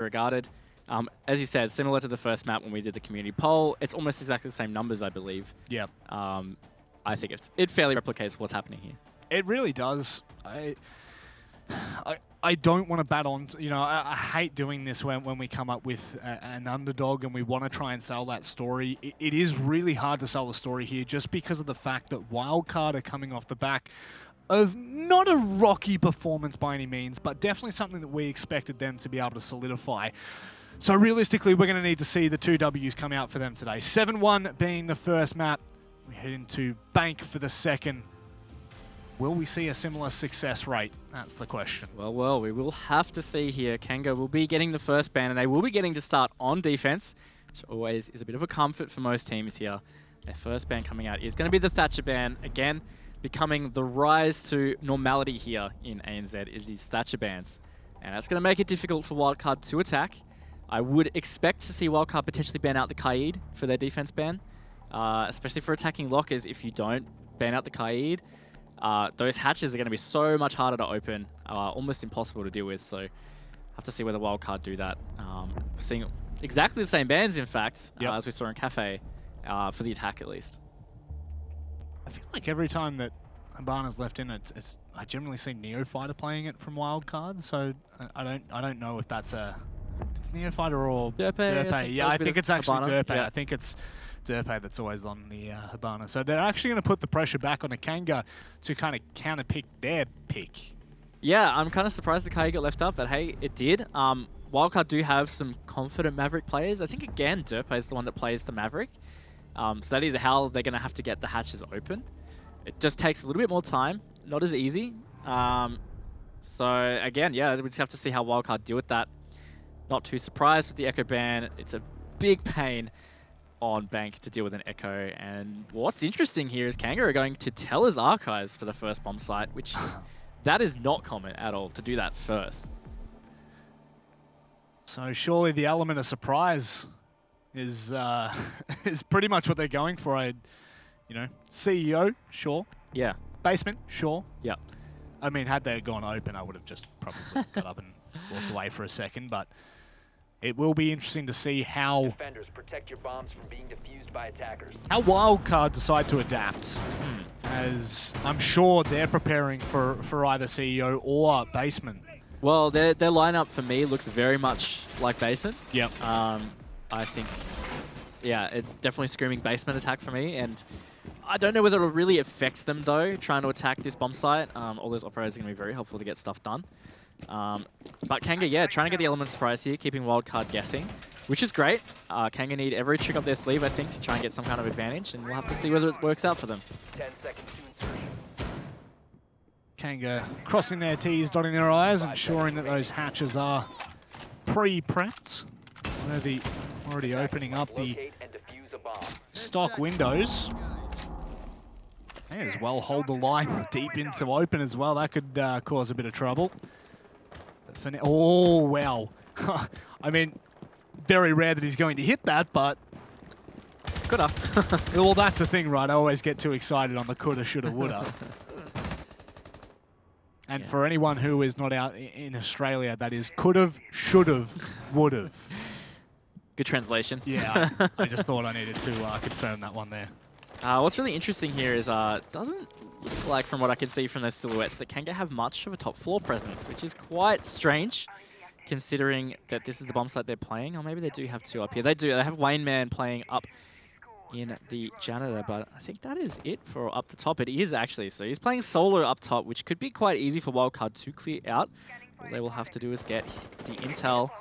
regarded. As you said, similar to the first map when we did the community poll, it's almost exactly the same numbers, I believe. Yeah. I think it fairly replicates what's happening here. It really does. I don't want to bat on, I hate doing this when we come up with an underdog and we want to try and sell that story. It is really hard to sell the story here just because of the fact that Wildcard are coming off the back of not a rocky performance by any means, but definitely something that we expected them to be able to solidify. So realistically, we're going to need to see the 2 Ws come out for them today. 7-1 being the first map. We head into Bank for the second. Will we see a similar success rate? That's the question. Well, we will have to see here. Kanga will be getting the first ban, and they will be getting to start on defense, which always is a bit of a comfort for most teams here. Their first ban coming out is going to be the Thatcher ban. Again, becoming the rise to normality here in ANZ is these Thatcher bans. And that's going to make it difficult for Wildcard to attack. I would expect to see Wildcard potentially ban out the Kaid for their defense ban, especially for attacking lockers. If you don't ban out the Kaid, those hatches are going to be so much harder to open, almost impossible to deal with. So have to see whether Wildcard do that. Seeing exactly the same bans, in fact, as we saw in Cafe, for the attack at least. I feel like every time that Habana's left in, I generally see Neofighter playing it from Wildcard. So I don't know if that's it's Neofighter or Derpe. Yeah, I think it's actually Derpe. Yeah. I think it's Derpe that's always on the Habana. So they're actually going to put the pressure back on the Kanga to kind of counter-pick their pick. Yeah, I'm kind of surprised the Kai got left up, but hey, it did. Wildcard do have some confident Maverick players. I think, again, Derpe is the one that plays the Maverick. So that is how they're going to have to get the hatches open. It just takes a little bit more time, not as easy. So again, yeah, we just have to see how Wildcard deal with that. Not too surprised with the Echo ban. It's a big pain on Bank to deal with an Echo. And what's interesting here is Kanga are going to tell his archives for the first bomb site, which that is not common at all to do that first. So surely the element of surprise is is pretty much what they're going for. CEO, sure. Yeah. Basement, sure. Yeah. I mean, had they gone open, I would have just probably got up and walked away for a second, but it will be interesting to see how defenders protect your bombs from being defused by attackers. How Wildcard decide to adapt, as I'm sure they're preparing for either CEO or Basement. Well, their lineup for me looks very much like Basement. Yep. I think, yeah, it's definitely screaming Basement attack for me, and I don't know whether it'll really affect them though, trying to attack this bomb site. All those operators are going to be very helpful to get stuff done. But Kanga, yeah, trying to get the element of surprise here, keeping Wildcard guessing, which is great. Kanga need every trick up their sleeve, I think, to try and get some kind of advantage, and we'll have to see whether it works out for them. 10 seconds to insertion. Kanga crossing their T's, dotting their I's, ensuring that those hatches are pre-prepped. Already opening up the stock windows. May as well hold the line deep into open as well. That could cause a bit of trouble. Oh, wow. I mean, very rare that he's going to hit that, but coulda. Well, that's the thing, right? I always get too excited on the coulda, shoulda, woulda. And yeah, for anyone who is not out in Australia, that is could've, should've, would've. Good translation. Yeah, I just thought I needed to confirm that one there. What's really interesting here is doesn't look like, from what I can see from their silhouettes, that Kanga have much of a top floor presence, which is quite strange, considering that this is the bomb site they're playing. Or maybe they do have two up here. They do. They have Wayne Man playing up in the janitor, but I think that is it for up the top. It is actually. So he's playing solo up top, which could be quite easy for Wildcard to clear out. All they will have to do is get the intel,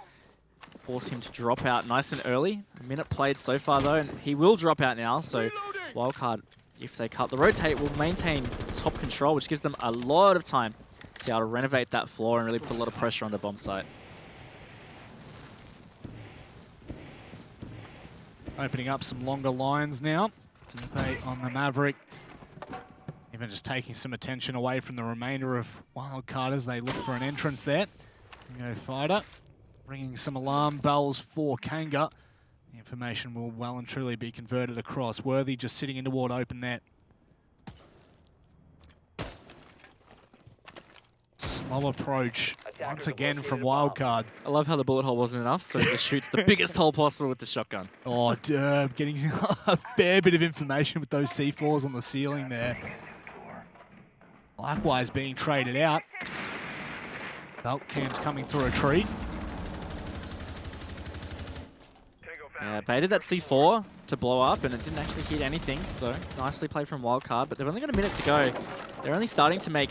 force him to drop out nice and early. A minute played so far though, and he will drop out now. So Wildcard, if they cut the rotate, will maintain top control, which gives them a lot of time to be able to renovate that floor and really put a lot of pressure on the bomb site. Opening up some longer lines now. On the Maverick. Even just taking some attention away from the remainder of Wildcard as they look for an entrance there. Kanga Fighter ringing some alarm bells for Kanga. The information will well and truly be converted across. Worthy just sitting in toward open there. Slow approach once again from Wildcard. I love how the bullet hole wasn't enough, so he just shoots the biggest hole possible with the shotgun. Oh, Derb, getting a fair bit of information with those C4s on the ceiling there. Likewise being traded out. Belt cam's coming through a tree. Yeah, baited that C4 to blow up, and it didn't actually hit anything, so nicely played from Wildcard, but they've only got a minute to go. They're only starting to make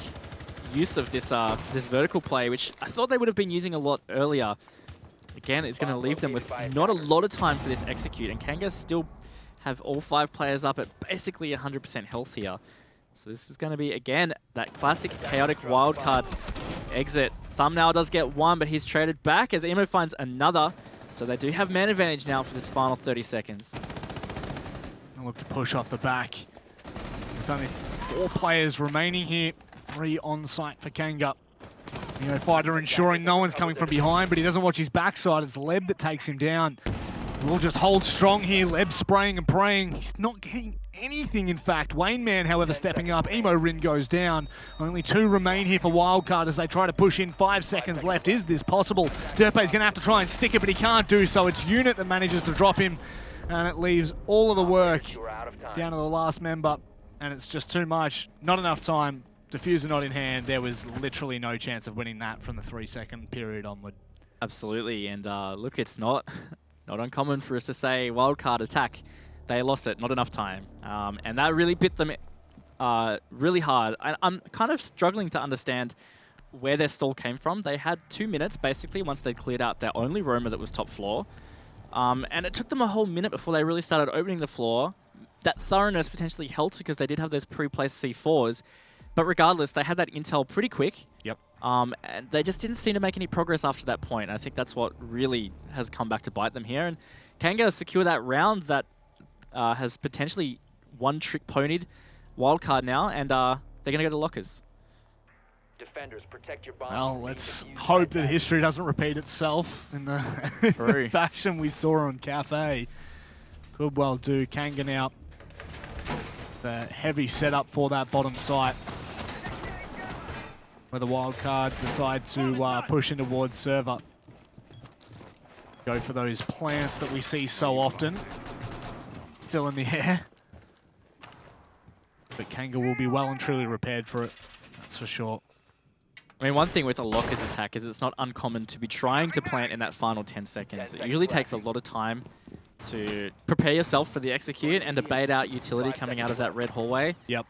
use of this this vertical play, which I thought they would have been using a lot earlier. Again, it's going to leave them with not a lot of time for this execute, and Kanga still have all 5 players up at basically 100% health here. So this is going to be, again, that classic chaotic Wildcard exit. Thumbnail does get 1, but he's traded back as Emo finds another. So they do have man advantage now for this final 30 seconds. I'll look to push off the back. With only 4 players remaining here. 3 on site for Kanga. Fighter ensuring no one's coming from behind, but he doesn't watch his backside. It's Leb that takes him down. We'll just hold strong here. Leb spraying and praying. He's not getting anything, in fact. Wayne Man, however, stepping up. Emo Rin goes down. Only 2 remain here for Wildcard as they try to push in. 5 seconds left. Is this possible? Derpe's going to have to try and stick it, but he can't do so. It's Unit that manages to drop him, and it leaves all of the work down to the last member, and it's just too much. Not enough time. Diffuser not in hand. There was literally no chance of winning that from the 3-second period onward. Absolutely, and look, it's not uncommon for us to say Wildcard attack. They lost it, not enough time. And that really bit them really hard. I'm kind of struggling to understand where their stall came from. They had 2 minutes, basically, once they cleared out their only roamer that was top floor. And it took them a whole minute before they really started opening the floor. That thoroughness potentially helped because they did have those pre-placed C4s. But regardless, they had that intel pretty quick. Yep. And they just didn't seem to make any progress after that point. I think that's what really has come back to bite them here. And Kanga secure that round that has potentially one-trick ponied Wildcard now, and they're going to go to lockers. Defenders, protect your bombs. Well, let's hope that history doesn't repeat itself in the fashion we saw on Cafe. Could well do. Kanga now, the heavy setup for that bottom site, where the Wildcard decide to push in towards server. Go for those plants that we see so often. Still in the air. But Kanga will be well and truly repaired for it, that's for sure. I mean, one thing with a lockers attack is it's not uncommon to be trying to plant in that final 10 seconds. It usually takes a lot of time to prepare yourself for the execute and to bait out utility coming out of that red hallway. Yep.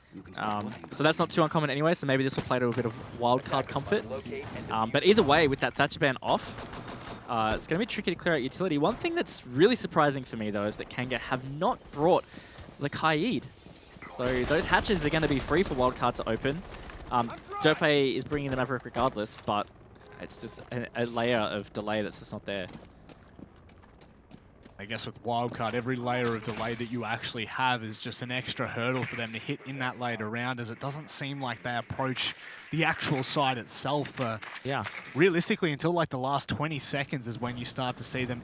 So that's not too uncommon anyway, so maybe this will play to a bit of Wildcard comfort. But either way, with that Thatcher ban off, it's going to be tricky to clear out utility. One thing that's really surprising for me, though, is that Kanga have not brought the Kaid. So those hatches are going to be free for Wildcard to open. Dope is bringing the Maverick regardless, but it's just a layer of delay that's just not there. I guess with Wildcard, every layer of delay that you actually have is just an extra hurdle for them to hit in that later round, as it doesn't seem like they approach the actual side itself. Realistically, until like the last 20 seconds is when you start to see them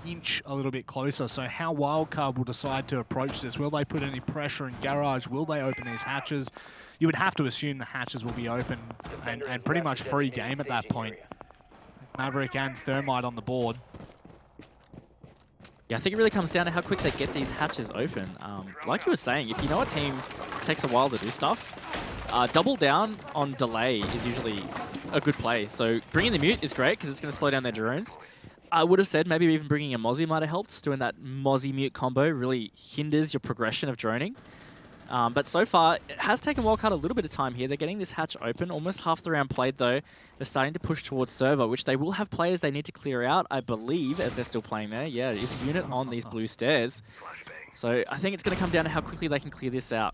inch a little bit closer. So how Wildcard will decide to approach this? Will they put any pressure in garage? Will they open these hatches? You would have to assume the hatches will be open and pretty much free game at that point. Maverick and Thermite on the board. Yeah, I think it really comes down to how quick they get these hatches open. Like you were saying, if you know a team takes a while to do stuff, double down on delay is usually a good play. So bringing the mute is great because it's going to slow down their drones. I would have said maybe even bringing a Mozzie might have helped. Doing that Mozzie-mute combo really hinders your progression of droning. But so far, it has taken Wildcard a little bit of time here. They're getting this hatch open. Almost half the round played, though. They're starting to push towards server, which they will have players they need to clear out, I believe, as they're still playing there. Yeah, it's Unit on these blue stairs. So I think it's going to come down to how quickly they can clear this out.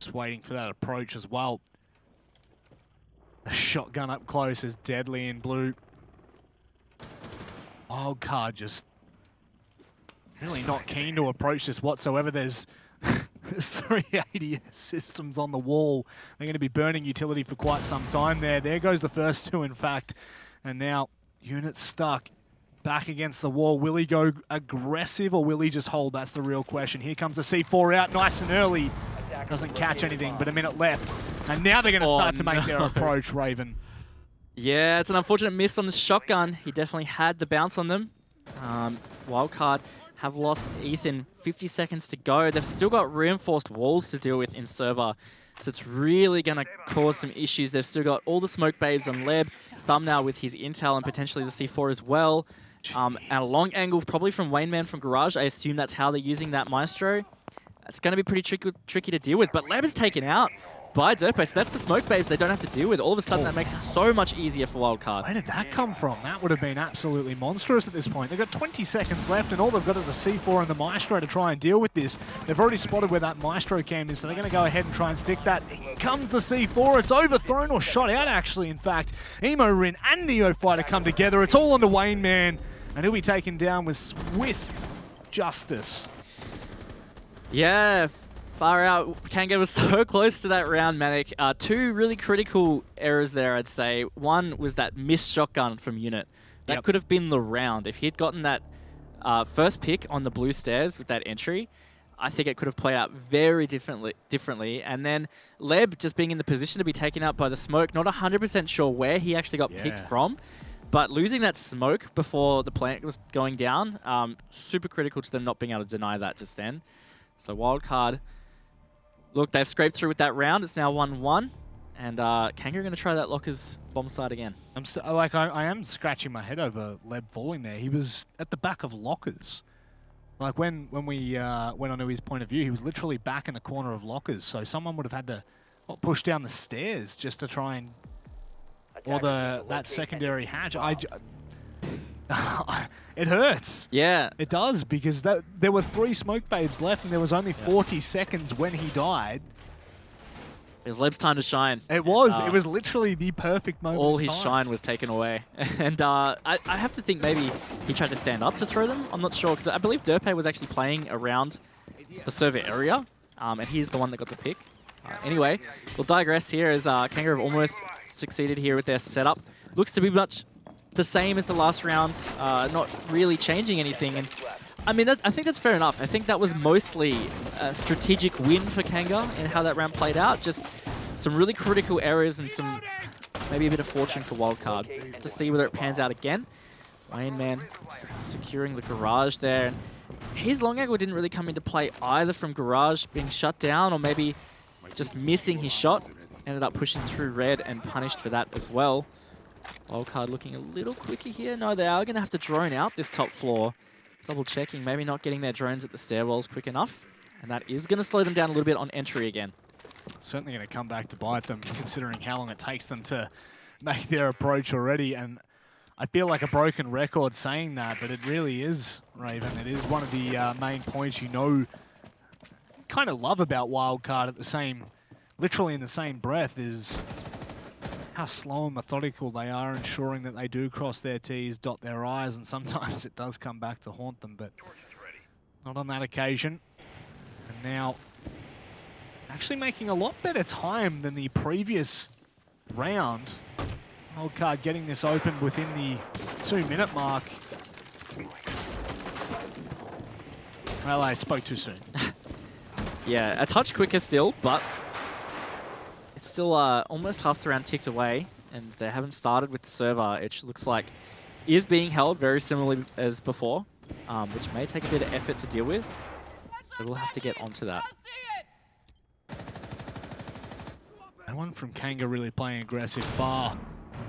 Just waiting for that approach as well. The shotgun up close is deadly in blue. Wildcard just really not keen to approach this whatsoever. There's 3 ADS systems on the wall. They're going to be burning utility for quite some time there. There goes the first 2, in fact. And now Unit stuck back against the wall. Will he go aggressive or will he just hold? That's the real question. Here comes the C4 out nice and early. Doesn't catch anything, but a minute left. And now they're going to start to make their approach, Raven. Yeah, it's an unfortunate miss on the shotgun. He definitely had the bounce on them. Wildcard have lost Ethan. 50 seconds to go. They've still got reinforced walls to deal with in server. So it's really going to cause some issues. They've still got all the smoke babes on Leb, Thumbnail with his intel and potentially the C4 as well. And a long angle probably from Wayneman from Garage. I assume that's how they're using that Maestro. It's going to be pretty tricky to deal with. But Leb is taken out by Derpe, so that's the smoke babes they don't have to deal with. All of a sudden, that makes it so much easier for Wildcard. Where did that come from? That would have been absolutely monstrous at this point. They've got 20 seconds left, and all they've got is a C4 and the Maestro to try and deal with this. They've already spotted where that Maestro came in, so they're going to go ahead and try and stick that. Here comes the C4. It's overthrown or shot out, actually, in fact. Emo Rin and Neophyter come together. It's all on the Wayneman, and he'll be taken down with swift justice. Yeah. Far out. Kanga was so close to that round, Manic. Two really critical errors there, I'd say. One was that missed shotgun from Unit. That could have been the round. If he'd gotten that first pick on the blue stairs with that entry, I think it could have played out very differently. And then Leb just being in the position to be taken out by the smoke, not 100% sure where he actually got picked from, but losing that smoke before the plant was going down, super critical to them not being able to deny that just then. So Wildcard... Look, they've scraped through with that round. It's now 1-1. And Kanga are going to try that Lockers bomb site again. I am scratching my head over Leb falling there. He was at the back of Lockers. Like when we went onto his point of view, he was literally back in the corner of Lockers. So someone would have had to push down the stairs just to try and... Or that secondary hatch. It hurts. Yeah. It does, because there were 3 smoke babes left and there was only 40 seconds when he died. It was Leb's time to shine. It was. It was literally the perfect moment. All his shine was taken away. And I have to think maybe he tried to stand up to throw them. I'm not sure, because I believe Derpe was actually playing around the server area. And he's the one that got the pick. Anyway, we'll digress here as Kanga have almost succeeded here with their setup. Looks to be much the same as the last round, not really changing anything. And I mean, I think that's fair enough. I think that was mostly a strategic win for Kanga and how that round played out. Just some really critical errors and some maybe a bit of fortune for Wildcard. To see whether it pans out again. Wayneman securing the Garage there. And his long angle didn't really come into play either from Garage being shut down or maybe just missing his shot. Ended up pushing through red and punished for that as well. Wildcard looking a little quicker here. No, they are going to have to drone out this top floor. Double checking, maybe not getting their drones at the stairwells quick enough. And that is going to slow them down a little bit on entry again. Certainly going to come back to bite them, considering how long it takes them to make their approach already. And I feel like a broken record saying that, but it really is, Raven. It is one of the main points kind of love about Wildcard at the same, literally in the same breath, is how slow and methodical they are, ensuring that they do cross their T's, dot their I's, and sometimes it does come back to haunt them, but not on that occasion. And now, actually making a lot better time than the previous round. Wildcard getting this open within the 2-minute mark. Well, I spoke too soon. Yeah, a touch quicker still, but it's still almost half the round ticked away, and they haven't started with the server. It looks like is being held very similarly as before, which may take a bit of effort to deal with. So we'll have to get onto that. No one from Kanga really playing aggressive, bar,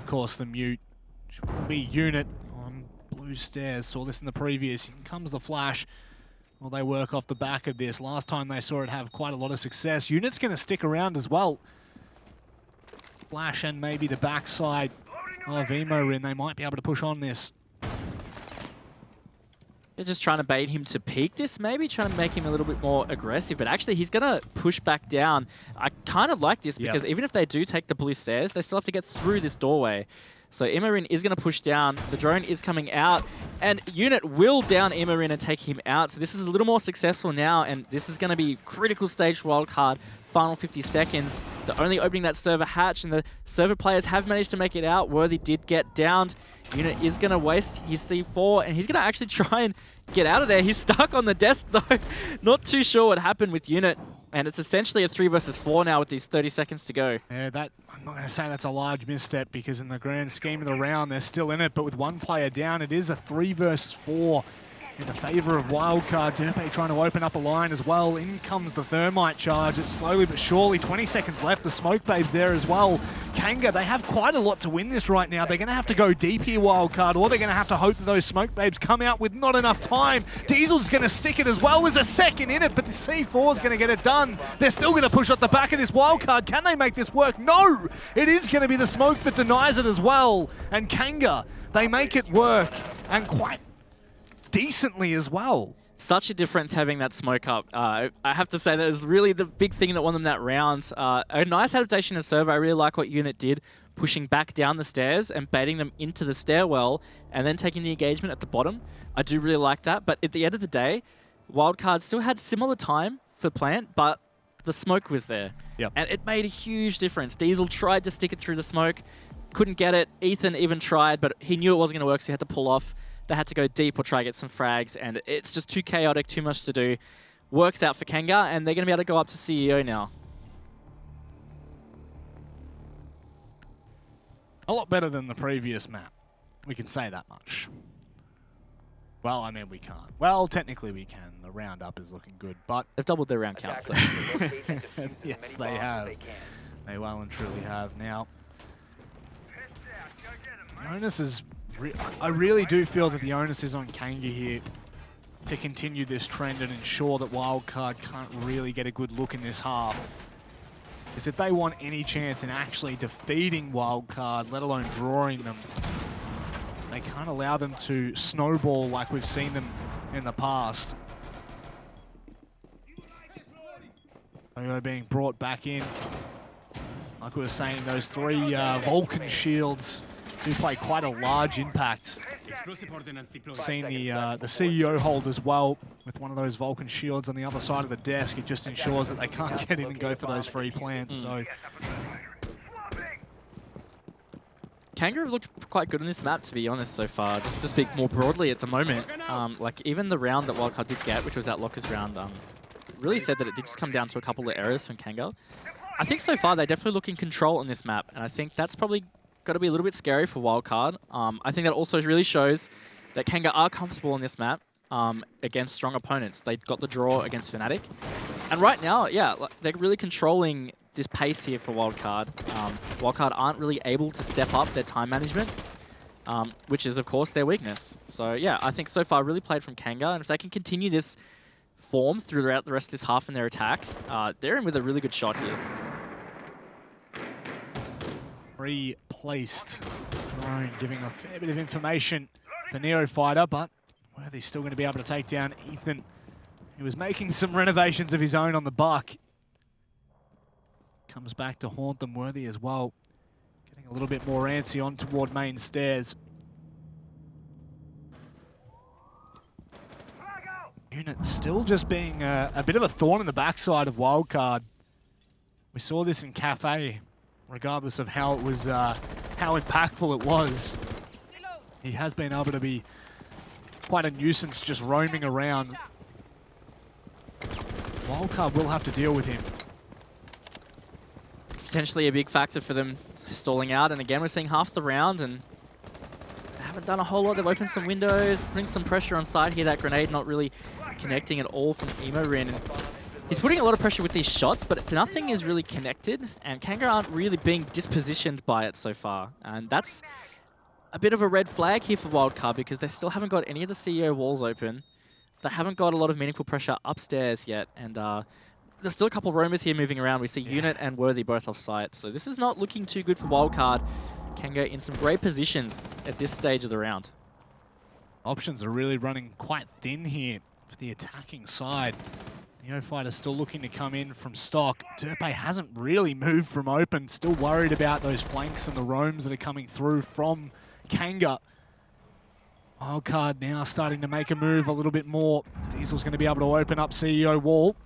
of course, the mute. Which will be Unit on blue stairs. Saw this in the previous. Here comes the flash. Well, they work off the back of this. Last time they saw it have quite a lot of success. Unit's going to stick around as well. Flash and maybe the backside of Emo Rin. They might be able to push on this. They're just trying to bait him to peek this, maybe trying to make him a little bit more aggressive. But actually, he's going to push back down. I kind of like this because even if they do take the blue stairs, they still have to get through this doorway. So Imorin is going to push down. The drone is coming out. And Unit will down Imorin and take him out. So this is a little more successful now. And this is going to be critical stage wildcard. Final 50 seconds. They're only opening that server hatch. And the server players have managed to make it out. Worthy did get downed. Unit is going to waste his C4. And he's going to actually try and get out of there. He's stuck on the desk though. Not too sure what happened with Unit. And it's essentially a 3 versus 4 now with these 30 seconds to go. Yeah, I'm not going to say that's a large misstep because in the grand scheme of the round, they're still in it. But with one player down, it is a 3 versus 4 in the favor of Wildcard. Derpe trying to open up a line as well. In comes the thermite charge. It's slowly but surely. 20 seconds left. The smoke babes there as well. Kanga, they have quite a lot to win this right now. They're going to have to go deep here, Wildcard, or they're going to have to hope that those smoke babes come out with not enough time. Diesel's going to stick it as well. There's a second in it, but the C4 is going to get it done. They're still going to push at the back of this Wildcard. Can they make this work? No! It is going to be the smoke that denies it as well. And Kanga, they make it work, and quite decently as well. Such a difference having that smoke up. I have to say that was really the big thing that won them that round. A nice adaptation of server. I really like what Unit did, pushing back down the stairs and baiting them into the stairwell and then taking the engagement at the bottom. I do really like that, but at the end of the day, Wildcard still had similar time for plant, but the smoke was there. Yep. And it made a huge difference. Diesel tried to stick it through the smoke, couldn't get it. Ethan even tried, but he knew it wasn't going to work, so he had to pull off. They had to go deep or try to get some frags, and it's just too chaotic, too much to do. Works out for Kanga, and they're going to be able to go up to CEO now. A lot better than the previous map. We can say that much. Well, I mean, we can't. Well, technically we can. The roundup is looking good, but... They've doubled their round count, so... Yes, they have. They well and truly have. Now, the onus is... I really do feel that the onus is on Kanga here to continue this trend and ensure that Wildcard can't really get a good look in this half. Because if they want any chance in actually defeating Wildcard, let alone drawing them, they can't allow them to snowball like we've seen them in the past. They're being brought back in. Like we were saying, those 3 Vulcan shields do play quite a large impact. Seen the CEO hold as well with one of those Vulcan shields on the other side of the desk. It just ensures that they can't get in and go for those free plants. So Kanga have looked quite good on this map, to be honest, so far. Just to speak more broadly at the moment, like even the round that Wildcard did get, which was that Lockers round, really said that it did just come down to a couple of errors from Kanga. I think so far they definitely look in control on this map, and I think that's probably got to be a little bit scary for Wildcard. I think that also really shows that Kanga are comfortable on this map against strong opponents. They got the draw against Fnatic. And right now, yeah, they're really controlling this pace here for Wildcard. Wildcard aren't really able to step up their time management, which is, of course, their weakness. So, yeah, I think so far really played from Kanga. And if they can continue this form throughout the rest of this half in their attack, they're in with a really good shot here. Replaced drone, giving a fair bit of information to Nero Fighter, but Worthy's still going to be able to take down Ethan, who was making some renovations of his own on the buck. Comes back to haunt them. Worthy as well, getting a little bit more antsy on toward main stairs. Unit still just being a bit of a thorn in the backside of Wildcard. We saw this in Cafe. Regardless of how it was, how impactful it was, he has been able to be quite a nuisance just roaming around. Wildcard will have to deal with him. It's potentially a big factor for them stalling out, and again we're seeing half the round and they haven't done a whole lot. They've opened some windows, putting some pressure on side here. That grenade not really connecting at all from Emorin. He's putting a lot of pressure with these shots, but nothing is really connected, and Kanga aren't really being dispositioned by it so far. And that's a bit of a red flag here for Wildcard because they still haven't got any of the CEO walls open. They haven't got a lot of meaningful pressure upstairs yet, and there's still a couple of roamers here moving around. We see Unit and Worthy both off site, so this is not looking too good for Wildcard. Kanga in some great positions at this stage of the round. Options are really running quite thin here for the attacking side. Neo Fighter still looking to come in from stock. Derpe hasn't really moved from open. Still worried about those flanks and the roams that are coming through from Kanga. Wildcard now starting to make a move a little bit more. Diesel's going to be able to open up CEO wall.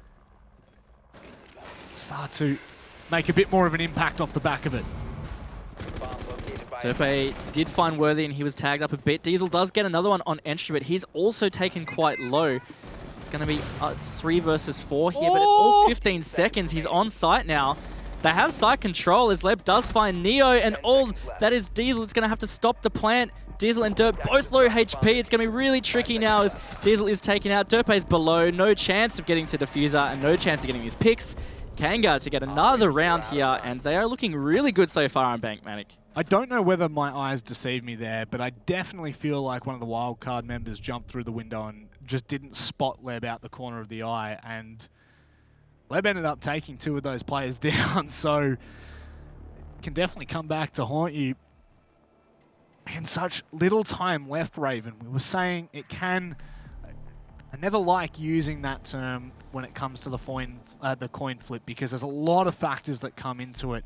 Start to make a bit more of an impact off the back of it. Derpe did find Worthy and he was tagged up a bit. Diesel does get another one on entry, but he's also taken quite low. It's going to be 3 versus 4 here, but it's all 15 seconds. He's on site now. They have site control as Leb does find Neo, and all that is Diesel. It's going to have to stop the plant. Diesel and Dirt both low HP. It's going to be really tricky now as Diesel is taken out. Derpe's below. No chance of getting to Diffuser and no chance of getting his picks. Kanga to get another round here, and they are looking really good so far on Bank Manic. I don't know whether my eyes deceived me there, but I definitely feel like one of the wildcard members jumped through the window and just didn't spot Leb out the corner of the eye, and Leb ended up taking 2 of those players down, so it can definitely come back to haunt you. In such little time left, Raven. We were saying it can... I never like using that term when it comes to the coin flip because there's a lot of factors that come into it.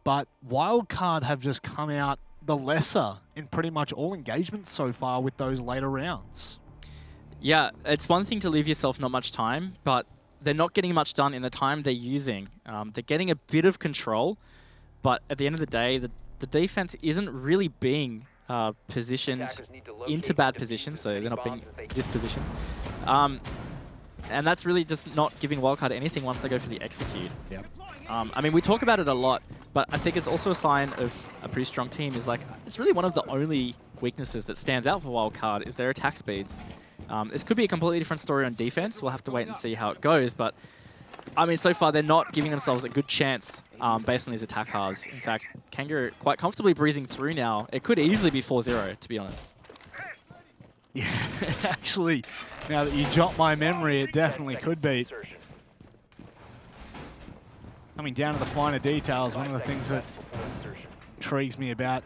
But Wildcard have just come out the lesser in pretty much all engagements so far with those later rounds. Yeah, it's one thing to leave yourself not much time, but they're not getting much done in the time they're using. They're getting a bit of control, but at the end of the day, the defense isn't really being positioned into bad positions, so they're not being dispositioned. And that's really just not giving Wildcard anything once they go for the execute. Yep. I mean, we talk about it a lot, but I think it's also a sign of a pretty strong team. Is like, it's really one of the only weaknesses that stands out for Wildcard is their attack speeds. This could be a completely different story on defense. We'll have to wait and see how it goes, but I mean, so far they're not giving themselves a good chance based on these attack halves. In fact, Kanga quite comfortably breezing through now. It could easily be 4-0, to be honest. Yeah, actually, now that you jot my memory, it definitely could be. Coming down to the finer details, one of the things that intrigues me about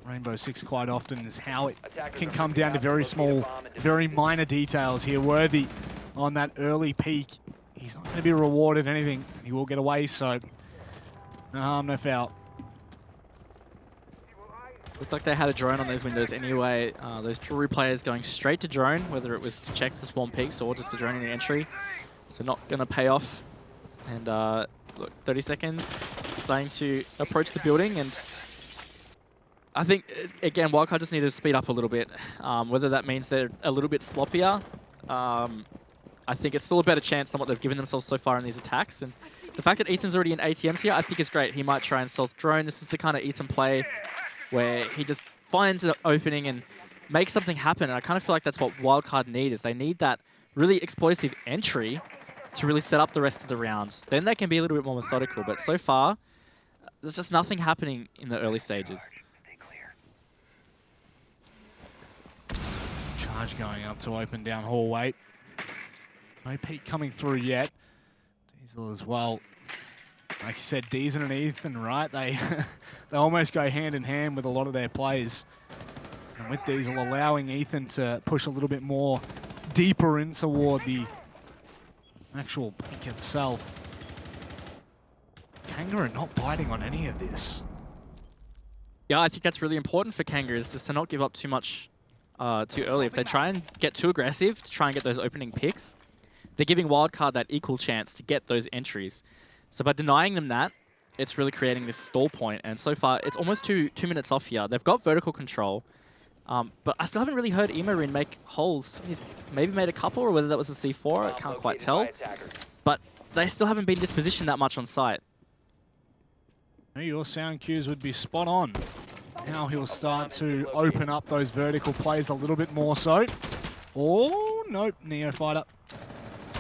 Rainbow Six quite often is how it can come down to very small, very minor details here. Worthy on that early peak. He's not going to be rewarded anything. He will get away, so no harm, no foul. Looked like they had a drone on those windows anyway. Those jewelry players going straight to drone, whether it was to check the spawn peaks or just to drone in the entry. So not going to pay off. And look, 30 seconds, starting to approach the building. And I think, again, Wildcard just need to speed up a little bit. Whether that means they're a little bit sloppier. I think it's still a better chance than what they've given themselves so far in these attacks. And the fact that Ethan's already in ATMs here, I think is great. He might try and stealth drone. This is the kind of Ethan play where he just finds an opening and makes something happen. And I kind of feel like that's what Wildcard need, is they need that really explosive entry to really set up the rest of the rounds. Then they can be a little bit more methodical. But so far, there's just nothing happening in the early stages. Charge going up to open down hallway. No peak coming through yet. Diesel as well. Like you said, Diesel and Ethan, right? They almost go hand in hand with a lot of their plays. And with Diesel allowing Ethan to push a little bit more deeper in toward the actual peak itself. Kanga are not biting on any of this. Yeah, I think that's really important for Kanga, is just to not give up too much too early. If they try and get too aggressive to try and get those opening picks, they're giving Wildcard that equal chance to get those entries. So by denying them that, it's really creating this stall point. And so far, it's almost two minutes off here. They've got vertical control, but I still haven't really heard Emorin make holes. He's maybe made a couple, or whether that was a C4, I can't quite tell. But they still haven't been dispositioned that much on site. Your sound cues would be spot on. Now he'll start to open up those vertical plays a little bit more so. Oh, nope, Neo fighter.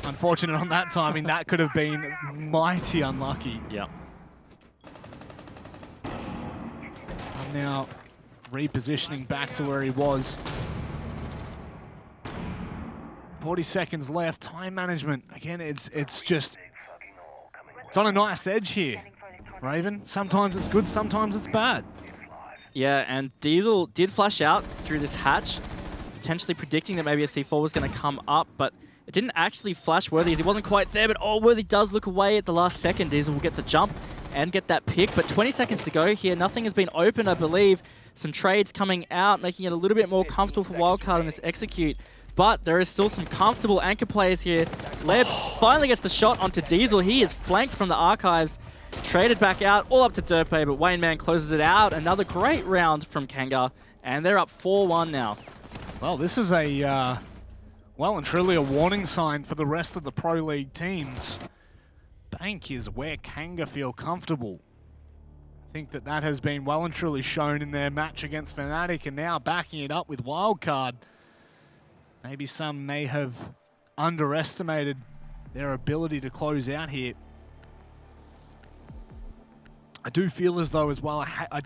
Unfortunate on that timing. That could have been mighty unlucky. Yeah. And now repositioning back to where he was. 40 seconds left. Time management. Again, it's on a nice edge here, Raven. Sometimes it's good, sometimes it's bad. Yeah, and Diesel did flash out through this hatch, potentially predicting that maybe a C4 was going to come up, but it didn't actually flash Worthy as he wasn't quite there, but Worthy does look away at the last second. Diesel will get the jump and get that pick, but 20 seconds to go here. Nothing has been open, I believe. Some trades coming out, making it a little bit more comfortable for Wildcard on this execute, but there is still some comfortable anchor players here. Leb finally gets the shot onto Diesel. He is flanked from the archives. Traded back out, all up to Derpe, but Wayne Man closes it out. Another great round from Kanga, and they're up 4-1 now. Well, this is a well and truly a warning sign for the rest of the Pro League teams. Bank is where Kanga feel comfortable. I think that has been well and truly shown in their match against Fnatic, and now backing it up with Wildcard. Maybe some may have underestimated their ability to close out here. I do feel as though as well, I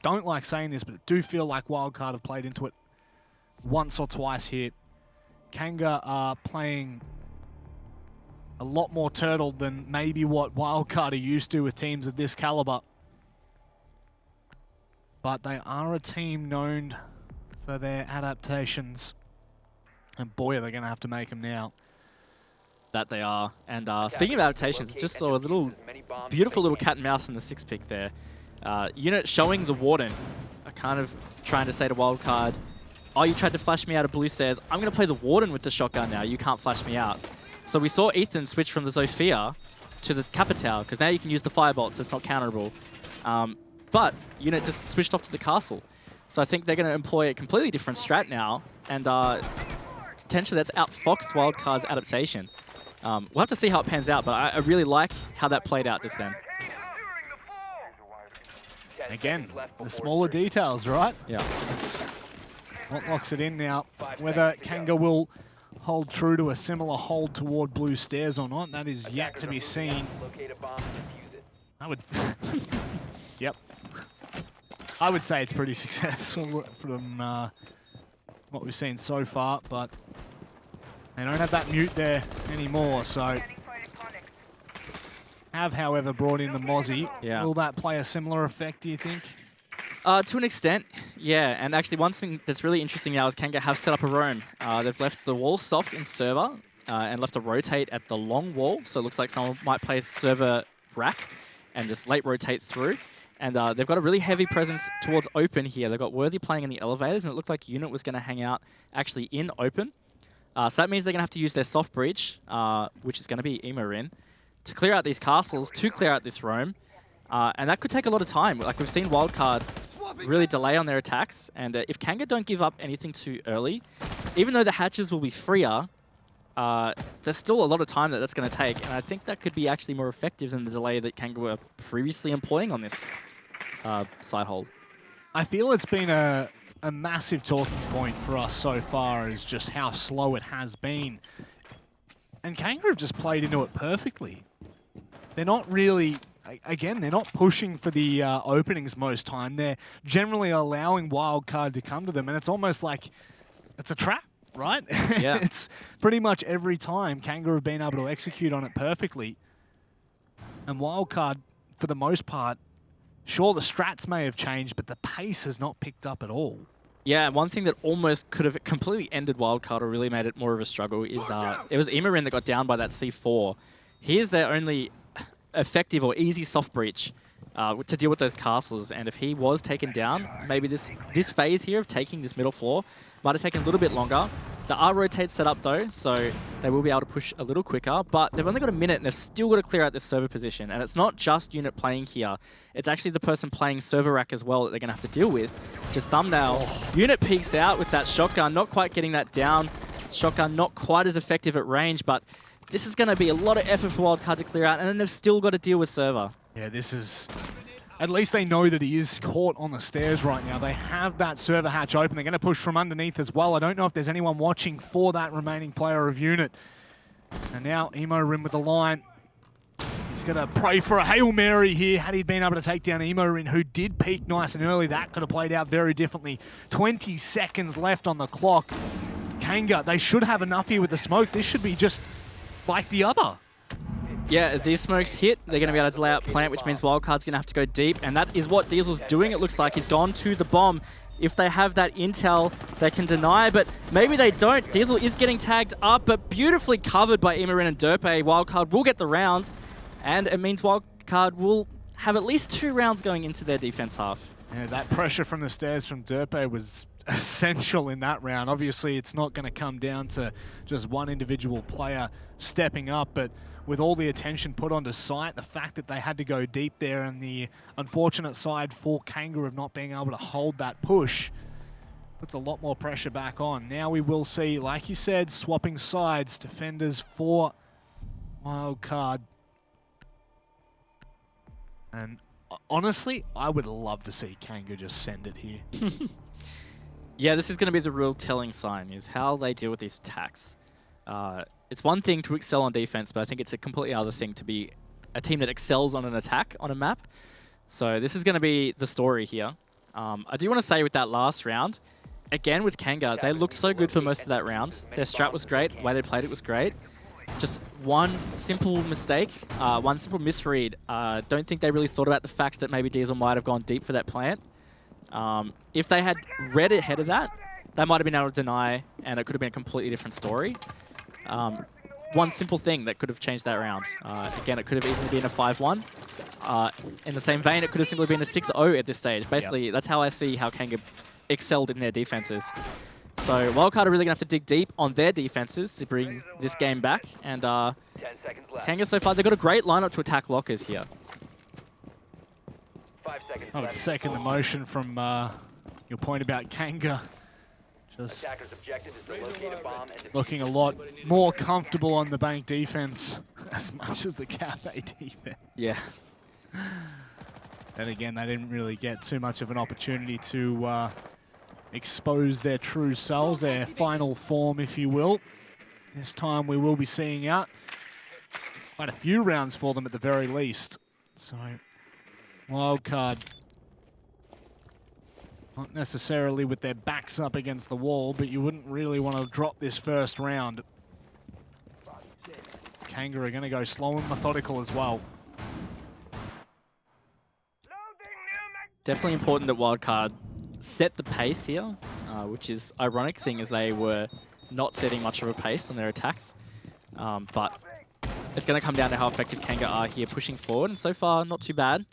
don't like saying this, but I do feel like Wildcard have played into it once or twice here. Kanga are playing a lot more turtled than maybe what Wildcard are used to with teams of this caliber. But they are a team known for their adaptations. And boy, are they going to have to make them now. That they are. And speaking of adaptations, just saw a little beautiful little cat and mouse in the 6 pick there. Unit showing the Warden, kind of trying to say to Wildcard, oh, you tried to flash me out of blue stairs. I'm going to play the Warden with the shotgun now. You can't flash me out. So we saw Ethan switch from the Zofia to the Capitao, because now you can use the Firebolt, so it's not counterable. But Unit just switched off to the Castle. So I think they're going to employ a completely different strat now, and potentially that's outfoxed Wildcard's adaptation. We'll have to see how it pans out, but I really like how that played out just then. Again, the smaller details, right? Yeah. That's what locks it in now. Whether Kanga will hold true to a similar hold toward blue stairs or not, that is yet to be seen. I would... Yep. I would say it's pretty successful from what we've seen so far, but they don't have that mute there anymore, so... Have, however, brought in the Mozzie. Yeah. Will that play a similar effect, do you think? To an extent, yeah. And actually, one thing that's really interesting now is Kanga have set up a roam. They've left the wall soft in server and left a rotate at the long wall. So it looks like someone might play server rack and just late rotate through. And they've got a really heavy presence towards open here. They've got Worthy playing in the elevators, and it looked like Unit was going to hang out actually in open. So that means they're going to have to use their soft breach, which is going to be Emarin, to clear out these castles, to clear out this roam. And that could take a lot of time. Like, we've seen Wildcard really delay on their attacks, and if Kanga don't give up anything too early, even though the hatches will be freer, there's still a lot of time that's going to take, and I think that could be actually more effective than the delay that Kanga were previously employing on this side hold. I feel it's been a massive talking point for us so far, is just how slow it has been. And Kanga have just played into it perfectly. They're not really... Again, they're not pushing for the openings most time. They're generally allowing Wildcard to come to them, and it's almost like it's a trap, right? Yeah. It's pretty much every time Kanga have been able to execute on it perfectly. And Wildcard, for the most part, sure, the strats may have changed, but the pace has not picked up at all. Yeah, one thing that almost could have completely ended Wildcard or really made it more of a struggle is it was Emarin that got down by that C4. Here's their only effective or easy soft breach to deal with those castles, and if he was taken down, maybe this phase here of taking this middle floor might have taken a little bit longer. The R rotate's set up though, so they will be able to push a little quicker, but they've only got a minute and they've still got to clear out this server position, and it's not just Unit playing here, it's actually the person playing server rack as well that they're going to have to deal with. Just thumbnail. Unit peeks out with that shotgun, not quite getting that down. Shotgun not quite as effective at range, but this is going to be a lot of effort for Wildcard to clear out, and then they've still got to deal with server. Yeah, this is... At least they know that he is caught on the stairs right now. They have that server hatch open. They're going to push from underneath as well. I don't know if there's anyone watching for that remaining player of Unit. And now Emarin with the line. He's going to pray for a Hail Mary here. Had he been able to take down Emarin, who did peak nice and early, that could have played out very differently. 20 seconds left on the clock. Kanga, they should have enough here with the smoke. This should be just like the other. Yeah, if these smokes hit, they're going to be able to delay out plant, which means Wildcard's going to have to go deep, and that is what Diesel's doing, it looks like. He's gone to the bomb. If they have that intel, they can deny, but maybe they don't. Diesel is getting tagged up, but beautifully covered by Emarin and Derpe. Wildcard will get the round, and it means Wildcard will have at least 2 rounds going into their defense half. Yeah, that pressure from the stairs from Derpe was essential in that round. Obviously, it's not going to come down to just one individual player stepping up, but with all the attention put onto site, the fact that they had to go deep there, and the unfortunate side for Kanga of not being able to hold that push. puts a lot more pressure back on. Now we will see, like you said, swapping sides. Defenders for Wildcard. And honestly, I would love to see Kanga just send it here. Yeah, this is going to be the real telling sign, is how they deal with these attacks. It's one thing to excel on defense, but I think it's a completely other thing to be a team that excels on an attack on a map. So this is going to be the story here. I do want to say with that last round, again with Kanga, they looked so good for most of that round. Their strat was great, the way they played it was great. Just one simple mistake, one simple misread. Don't think they really thought about the fact that maybe Diesel might have gone deep for that plant. If they had read ahead of that, they might have been able to deny, and it could have been a completely different story. One simple thing that could have changed that round. Again, it could have easily been a 5-1. In the same vein, it could have simply been a 6-0 at this stage. Basically, that's how I see how Kanga excelled in their defenses. So Wildcard are really going to have to dig deep on their defenses to bring this game back. And 10 seconds left. Kanga so far, they've got a great lineup to attack lockers here. 5 seconds I would left. second the motion from your point about Kanga. Just Attacker's objective is to locate a bomb and defuse looking a lot more comfortable on the bank defense as much as the cafe defense. Yeah. And again, they didn't really get too much of an opportunity to expose their true selves, their final form, if you will. This time we will be seeing out quite a few rounds for them at the very least. So, Wildcard, not necessarily with their backs up against the wall, but you wouldn't really want to drop this first round. Kanga are going to go slow and methodical as well. Definitely important that Wildcard set the pace here, which is ironic, seeing as they were not setting much of a pace on their attacks. But it's going to come down to how effective Kanga are here pushing forward, and so far, not too bad.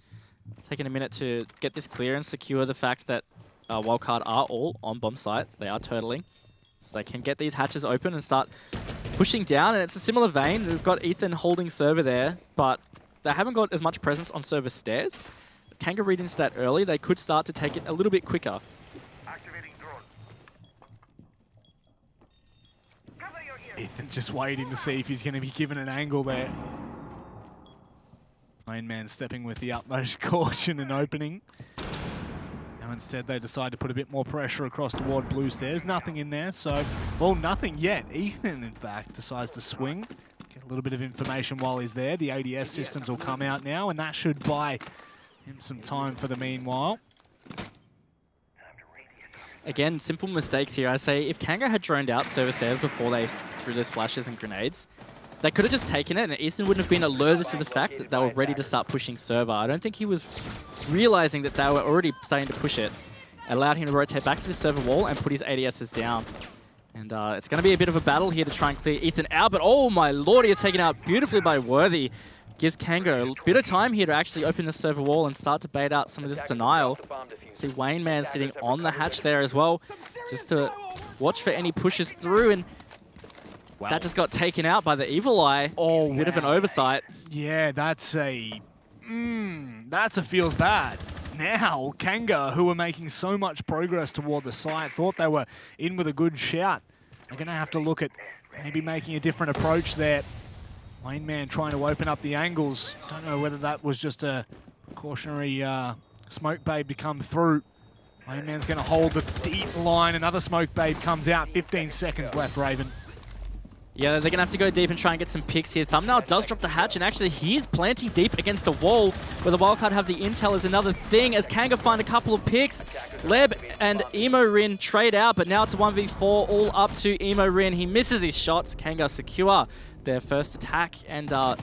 Taking a minute to get this clear and secure the fact that Wildcard are all on bomb site. They are turtling, so they can get these hatches open and start pushing down, and it's a similar vein. We've got Ethan holding server there, but they haven't got as much presence on server stairs. Kanga read into that early. They could start to take it a little bit quicker. Activating drone. Cover your ears. Ethan just waiting to see if he's going to be given an angle there. Main man stepping with the utmost caution and opening. Now instead they decide to put a bit more pressure across toward blue stairs. Nothing in there, so, well, nothing yet. Ethan, in fact, decides to swing. Get a little bit of information while he's there. The ADS systems will come out now, and that should buy him some time for the meanwhile. Again, simple mistakes here. I say if Kanga had droned out server stairs before they threw those flashes and grenades, they could have just taken it, and Ethan wouldn't have been alerted to the fact that they were ready to start pushing server. I don't think he was realizing that they were already starting to push it. It allowed him to rotate back to the server wall and put his ADSs down. And it's going to be a bit of a battle here to try and clear Ethan out, but oh my lord, he is taken out beautifully by Worthy. Gives Kanga a bit of time here to actually open the server wall and start to bait out some of this denial. See Wayne Man sitting on the hatch there as well, just to watch for any pushes through, and that just got taken out by the Evil Eye. Oh, bit of an oversight. Yeah, that's a feels bad. Now, Kanga, who were making so much progress toward the site, thought they were in with a good shout. They're going to have to look at maybe making a different approach there. Wayne Man trying to open up the angles. Don't know whether that was just a precautionary smoke babe to come through. Wayne Man's going to hold the deep line. Another smoke babe comes out. 15 seconds left, Raven. Yeah, they're going to have to go deep and try and get some picks here. Thumbnail does drop the hatch, and actually he is planting deep against a wall where the Wildcard have the intel is another thing as Kanga find a couple of picks. Leb and Emo Rin trade out, but now it's a 1v4 all up to Emo Rin. He misses his shots. Kanga secure their first attack, and a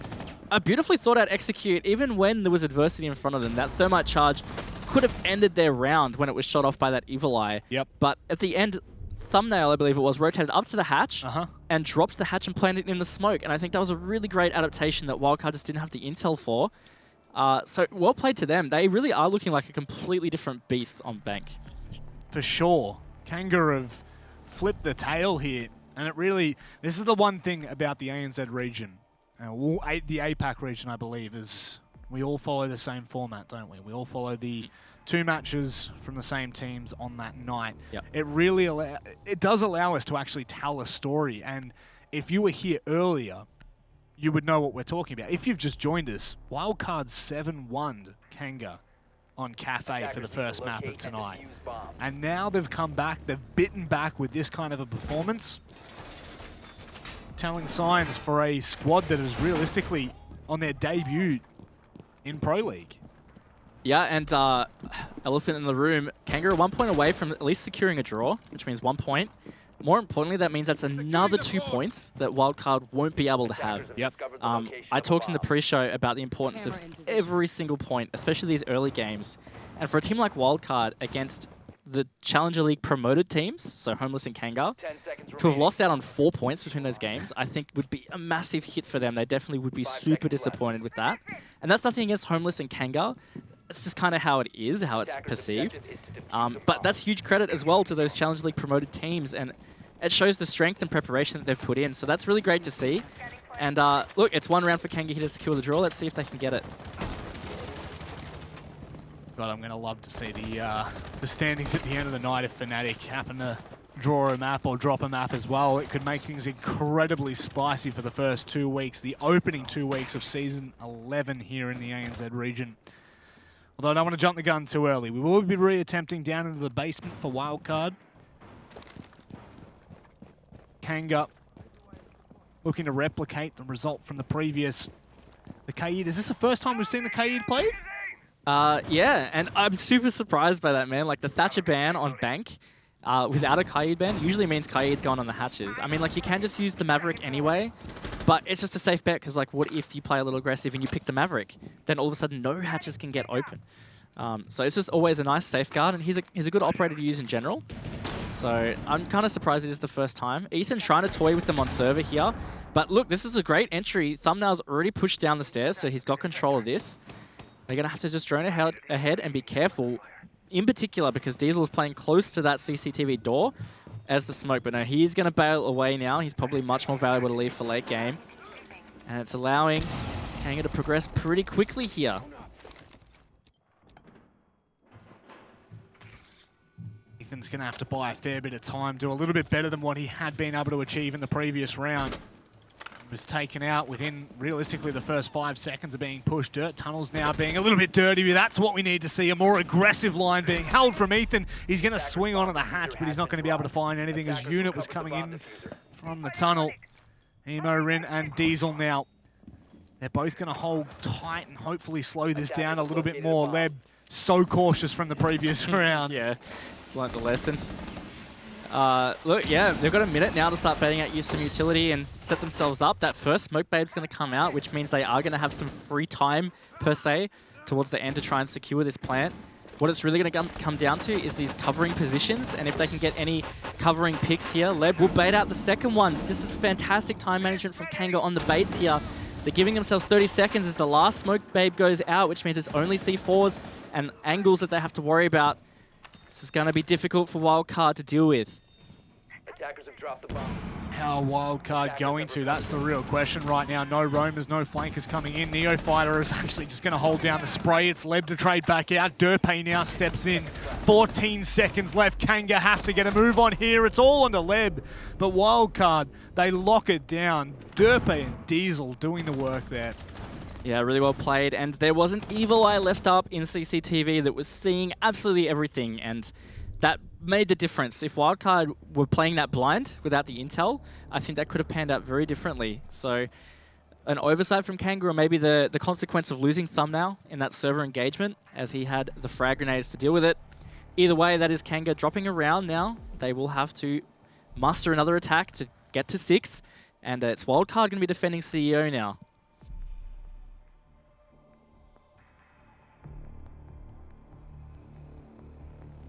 beautifully thought out execute even when there was adversity in front of them. That thermite charge could have ended their round when it was shot off by that Evil Eye. Yep. But at the end, Thumbnail, I believe it was, rotated up to the hatch and dropped the hatch and planted it in the smoke. And I think that was a really great adaptation that Wildcard just didn't have the intel for. So well played to them. They really are looking like a completely different beast on Bank. For sure. Kanga have flipped the tail here. And it really, this is the one thing about the ANZ region, the APAC region, I believe, is we all follow the same format, don't we? We all follow the 2 matches from the same teams on that night. Yep. It does allow us to actually tell a story. And if you were here earlier, you would know what we're talking about. If you've just joined us, Wildcard 7-1 Kanga on Cafe for the first map of tonight. And now they've come back, they've bitten back with this kind of a performance. Telling signs for a squad that is realistically on their debut in Pro League. Yeah, and elephant in the room, Kanga are 1 point away from at least securing a draw, which means 1 point. More importantly, that means that's another 2 points that Wildcard won't be able to have. Yep. I talked in the pre-show about the importance of every single point, especially these early games. And for a team like Wildcard against the Challenger League promoted teams, so Homeless and Kanga, to have lost out on 4 points between those games, I think would be a massive hit for them. They definitely would be super disappointed with that. And that's nothing against Homeless and Kanga. It's just kind of how it is, how it's perceived. But that's huge credit as well to those Challenge League promoted teams, and it shows the strength and preparation that they've put in. So that's really great to see. And look, it's 1 round for Kanga here to secure the draw. Let's see if they can get it. God, I'm going to love to see the standings at the end of the night if Fnatic happen to draw a map or drop a map as well. It could make things incredibly spicy for the first 2 weeks, the opening 2 weeks of Season 11 here in the ANZ region. Although I don't want to jump the gun too early. We will be re-attempting down into the basement for Wildcard. Kanga looking to replicate the result from the previous. The Kaid. Is this the first time we've seen the Kaid played? Yeah, and I'm super surprised by that, man. Like, the Thatcher ban on Bank without a Kaid ban usually means Kaid's gone on the hatches. I mean, like, you can just use the Maverick anyway, but it's just a safe bet because, like, what if you play a little aggressive and you pick the Maverick? Then all of a sudden no hatches can get open. So it's just always a nice safeguard, and he's a good operator to use in general. So I'm kind of surprised it is the first time. Ethan trying to toy with them on server here. But look, this is a great entry. Thumbnail's already pushed down the stairs, so he's got control of this. They're going to have to just drone ahead and be careful, in particular because Diesel is playing close to that CCTV door as the smoke. But no, he's going to bail away now. He's probably much more valuable to leave for late game. And it's allowing Kanga to progress pretty quickly here. Ethan's going to have to buy a fair bit of time, do a little bit better than what he had been able to achieve in the previous round. He was taken out within, realistically, the first 5 seconds of being pushed. Dirt Tunnels now being a little bit dirty. That's what we need to see, a more aggressive line being held from Ethan. He's going to swing onto the hatch, but he's not going to be able to find anything. His unit was coming in from the tunnel. Emo, Rin, and Diesel now. They're both going to hold tight and hopefully slow this down a little bit more. Leb, so cautious from the previous round. Yeah. It's like the lesson. Look, yeah, they've got a minute now to start baiting out some utility and set themselves up. That first smoke babe's going to come out, which means they are going to have some free time, per se, towards the end to try and secure this plant. What it's really going to come down to is these covering positions, and if they can get any covering picks here, Leb will bait out the second ones. This is fantastic time management from Kanga on the baits here. They're giving themselves 30 seconds as the last smoke babe goes out, which means it's only C4s and angles that they have to worry about. This is going to be difficult for Wildcard to deal with. Attackers have dropped the bomb. How are Wildcard going to? That's the real question right now. No roamers, no flankers coming in. Neofighter is actually just going to hold down the spray. It's Leb to trade back out. Derpay now steps in. 14 seconds left. Kanga have to get a move on here. It's all onto Leb. But Wildcard, they lock it down. Derpay and Diesel doing the work there. Yeah, really well played. And there was an evil eye left up in CCTV that was seeing absolutely everything. And that made the difference. If Wildcard were playing that blind without the intel, I think that could have panned out very differently. So an oversight from Kanga, or maybe the consequence of losing Thumbnail in that server engagement as he had the frag grenades to deal with it. Either way, that is Kanga dropping around now. They will have to muster another attack to get to 6. And it's Wildcard going to be defending CEO now.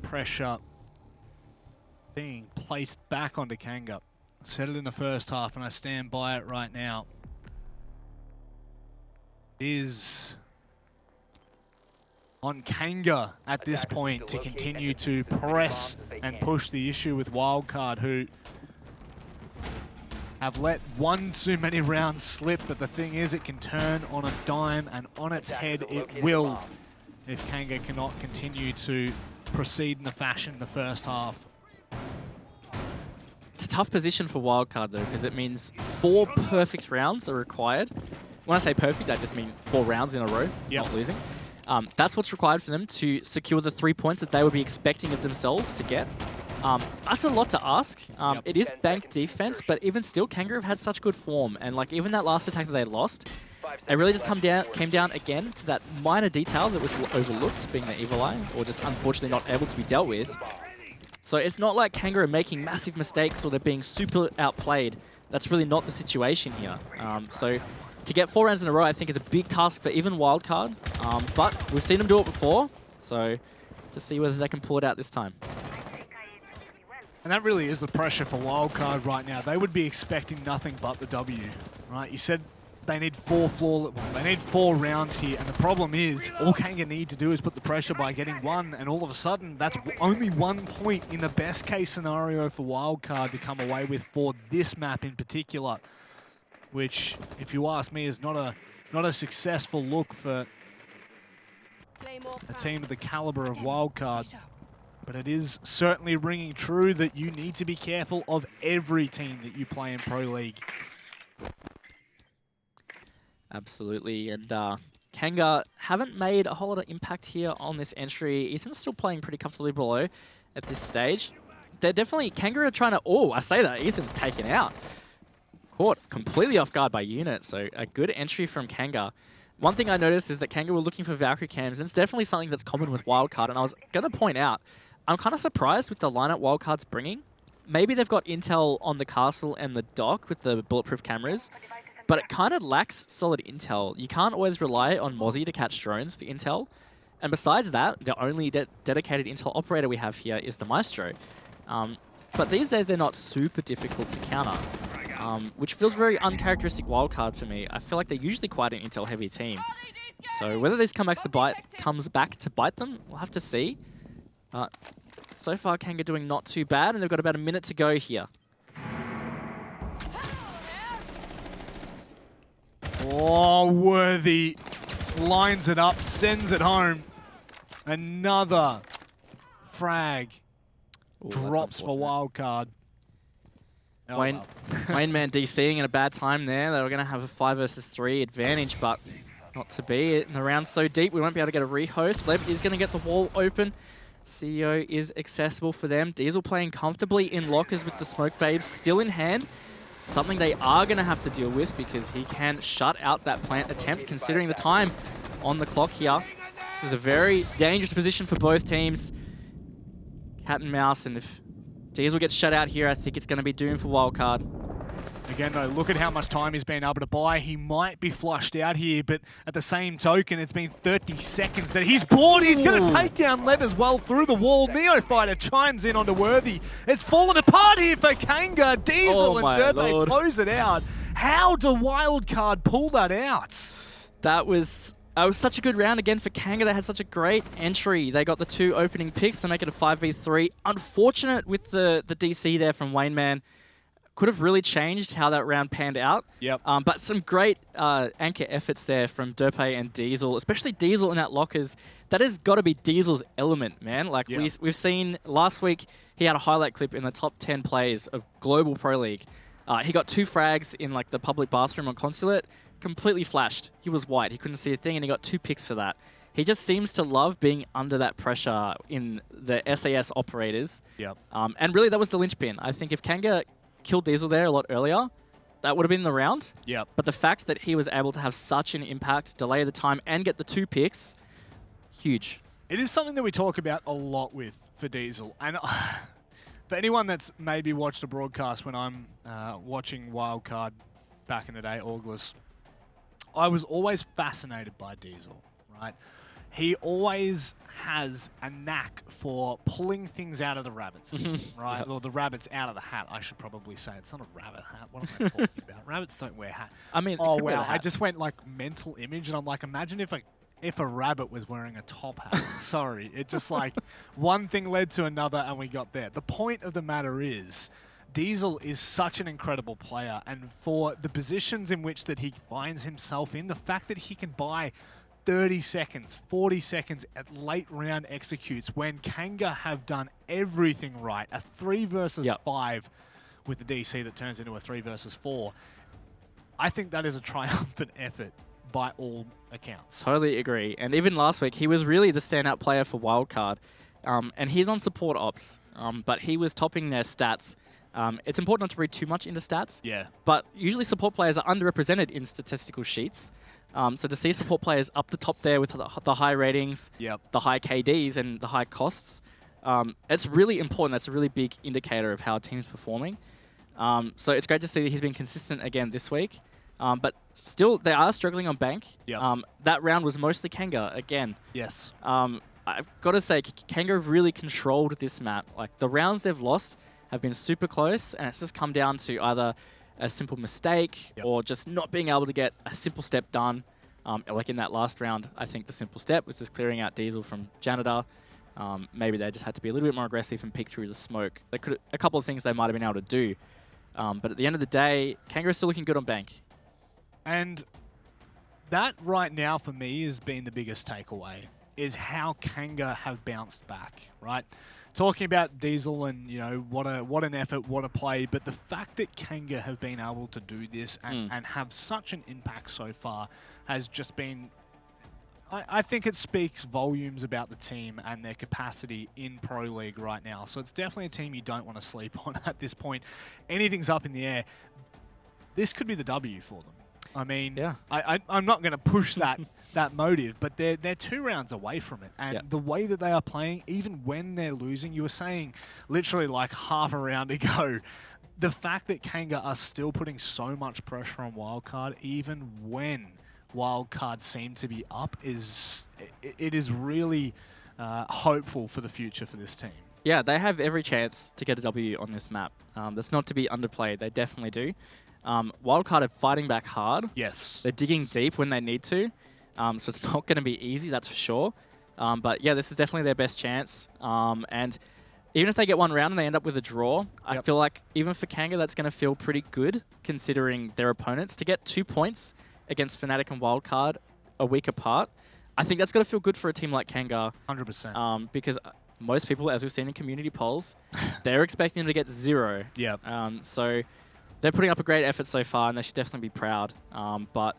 Pressure being placed back onto Kanga. Said it in the first half and I stand by it right now. Is on Kanga at this point to continue to press and push the issue with Wildcard, who have let one too many rounds slip, but the thing is it can turn on a dime, and on its head it will. if Kanga cannot continue to proceed in the fashion in the first half. It's a tough position for Wildcard though, because it means 4 perfect rounds are required. When I say perfect, I just mean 4 rounds in a row, not losing. That's what's required for them to secure the 3 points that they would be expecting of themselves to get. That's a lot to ask. It is bank defense, but even still, Kanga have had such good form, and like even that last attack that they lost, it really just came down again to that minor detail that was overlooked, being the evil eye, or just unfortunately not able to be dealt with. So it's not like Kanga are making massive mistakes or they're being super outplayed. That's really not the situation here. So to get 4 rounds in a row, I think is a big task for even Wildcard. But we've seen them do it before, so to see whether they can pull it out this time. And that really is the pressure for Wildcard right now. They would be expecting nothing but the W, right? You said they need 4 rounds here, and the problem is all Kanga need to do is put the pressure by getting 1, and all of a sudden that's only 1 point in the best case scenario for Wildcard to come away with for this map in particular, which, if you ask me, is not a successful look for a team of the caliber of Wildcard. But it is certainly ringing true that you need to be careful of every team that you play in Pro League. Absolutely, and Kanga haven't made a whole lot of impact here on this entry. Ethan's still playing pretty comfortably below at this stage. They're definitely, Kanga are trying to, oh, I say that, Ethan's taken out. Caught completely off guard by Unit, so a good entry from Kanga. One thing I noticed is that Kanga were looking for Valkyrie cams, and it's definitely something that's common with Wildcard, and I was going to point out, I'm kind of surprised with the lineup Wildcard's bringing. Maybe they've got intel on the castle and the dock with the bulletproof cameras, but it kind of lacks solid intel. You can't always rely on Mozzie to catch drones for intel. And besides that, the only dedicated intel operator we have here is the Maestro. But these days, they're not super difficult to counter, which feels very uncharacteristic Wildcard for me. I feel like they're usually quite an intel-heavy team. So whether this comes back to bite them, we'll have to see. So far, Kanga doing not too bad, and they've got about a minute to go here. Oh, Worthy lines it up, sends it home. Another frag. Ooh, drops for Wildcard. Oh, Wayne Man DCing in a bad time there. They were going to have a 5 versus 3 advantage, but not to be. In the round so deep, we won't be able to get a rehost. Leb is going to get the wall open. CEO is accessible for them. Diesel playing comfortably in lockers with the smoke babes still in hand. Something they are going to have to deal with because he can shut out that plant attempt considering the time on the clock here. This is a very dangerous position for both teams. Cat and mouse, and if Diesel gets shut out here, I think it's going to be doomed for Wildcard. Again, though, look at how much time he's been able to buy. He might be flushed out here, but at the same token, it's been 30 seconds that he's bored. He's going to take down Lev as well through the wall. Neophyter chimes in onto Worthy. It's fallen apart here for Kanga. Diesel and Dirtbait close it out. How do Wildcard pull that out? That was such a good round again for Kanga. They had such a great entry. They got the 2 opening picks to make it a 5v3. Unfortunate with the DC there from Wayne Man. Could have really changed how that round panned out. Yep. But some great anchor efforts there from Derpe and Diesel, especially Diesel in that lockers. That has got to be Diesel's element, man. Like we've seen last week, he had a highlight clip in the top 10 plays of Global Pro League. He got 2 frags in like the public bathroom on Consulate, completely flashed. He was white. He couldn't see a thing, and he got 2 picks for that. He just seems to love being under that pressure in the SAS operators. Yep. And really, that was the linchpin. I think if Kanga killed Diesel there a lot earlier, that would have been the round. Yep. But the fact that he was able to have such an impact, delay the time, and get the 2 picks, huge. It is something that we talk about a lot for Diesel. And for anyone that's maybe watched a broadcast when I'm watching Wildcard back in the day, August, I was always fascinated by Diesel, right? He always has a knack for pulling things out of the rabbits, right? Yep. Or the rabbits out of the hat, I should probably say. It's not a rabbit hat. What am I talking about? Rabbits don't wear hats. I mean, oh, wow. I just went like mental image, and I'm like, imagine if a rabbit was wearing a top hat. Sorry. It just like one thing led to another, and we got there. The point of the matter is, Diesel is such an incredible player, and for the positions in which that he finds himself in, the fact that he can buy 30 seconds, 40 seconds at late round executes when Kanga have done everything right. A 3 versus 5 with the DC that turns into a 3 versus 4. I think that is a triumphant effort by all accounts. Totally agree. And even last week, he was really the standout player for Wildcard. And he's on support ops, but he was topping their stats. It's important not to read too much into stats. Yeah. But usually support players are underrepresented in statistical sheets. So to see support players up the top there with the high ratings, the high KDs, and the high costs, it's really important. That's a really big indicator of how a team's performing. So it's great to see that he's been consistent again this week. But still, they are struggling on bank. That round was mostly Kanga again. Yes. I've got to say, Kanga have really controlled this map. Like, the rounds they've lost have been super close, and it's just come down to either a simple mistake or just not being able to get a simple step done. Like in that last round, I think the simple step was just clearing out Diesel from Janitor. Maybe they just had to be a little bit more aggressive and pick through the smoke. They could a couple of things they might have been able to do. But at the end of the day, Kanga is still looking good on bank. And that right now for me has been the biggest takeaway, is how Kanga have bounced back, right? Talking about Diesel and, you know, what an effort, what a play, but the fact that Kanga have been able to do this and have such an impact so far has just been... I think it speaks volumes about the team and their capacity in Pro League right now. So it's definitely a team you don't want to sleep on at this point. Anything's up in the air. This could be the W for them. I mean, I'm not going to push that motive, but they're 2 rounds away from it. And the way that they are playing, even when they're losing, you were saying literally like half a round ago, the fact that Kanga are still putting so much pressure on Wildcard, even when Wildcard seem to be up, it is really hopeful for the future for this team. Yeah, they have every chance to get a W on this map. That's not to be underplayed. They definitely do. Wildcard are fighting back hard. Yes. They're digging deep when they need to. So it's not going to be easy, that's for sure. But yeah, this is definitely their best chance. And even if they get one round and they end up with a draw, I feel like even for Kanga, that's going to feel pretty good considering their opponents. To get 2 points against Fnatic and Wildcard a week apart, I think that's got to feel good for a team like Kanga. 100%. Because most people, as we've seen in community polls, they're expecting them to get 0. So they're putting up a great effort so far, and they should definitely be proud. But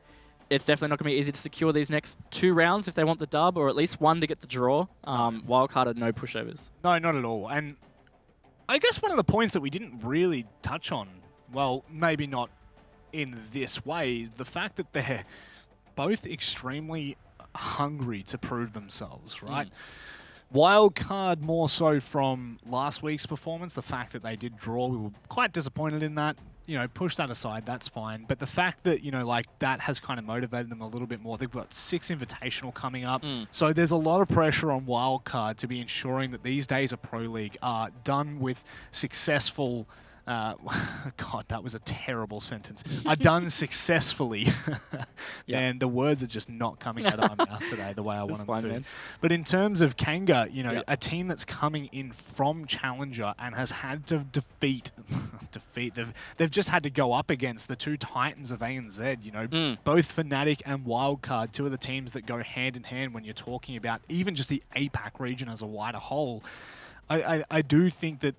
it's definitely not going to be easy to secure these next 2 rounds if they want the dub, or at least 1 to get the draw. Wildcard are no pushovers. No, not at all. And I guess one of the points that we didn't really touch on, well, maybe not in this way, is the fact that they're both extremely hungry to prove themselves, right? Wildcard more so from last week's performance, the fact that they did draw, we were quite disappointed in that. You know, push that aside, that's fine. But the fact that, you know, like that has kind of motivated them a little bit more. They've got 6 Invitational coming up. So there's a lot of pressure on Wildcard to be ensuring that these days of Pro League are done with successful... God, that was a terrible sentence. Are done successfully. And the words are just not coming out of my mouth today the way I want them to. Man. But in terms of Kanga, you know, a team that's coming in from Challenger and has had to defeat, they've just had to go up against the 2 titans of ANZ, you know, both Fnatic and Wildcard, 2 of the teams that go hand in hand when you're talking about even just the APAC region as a wider whole. I do think that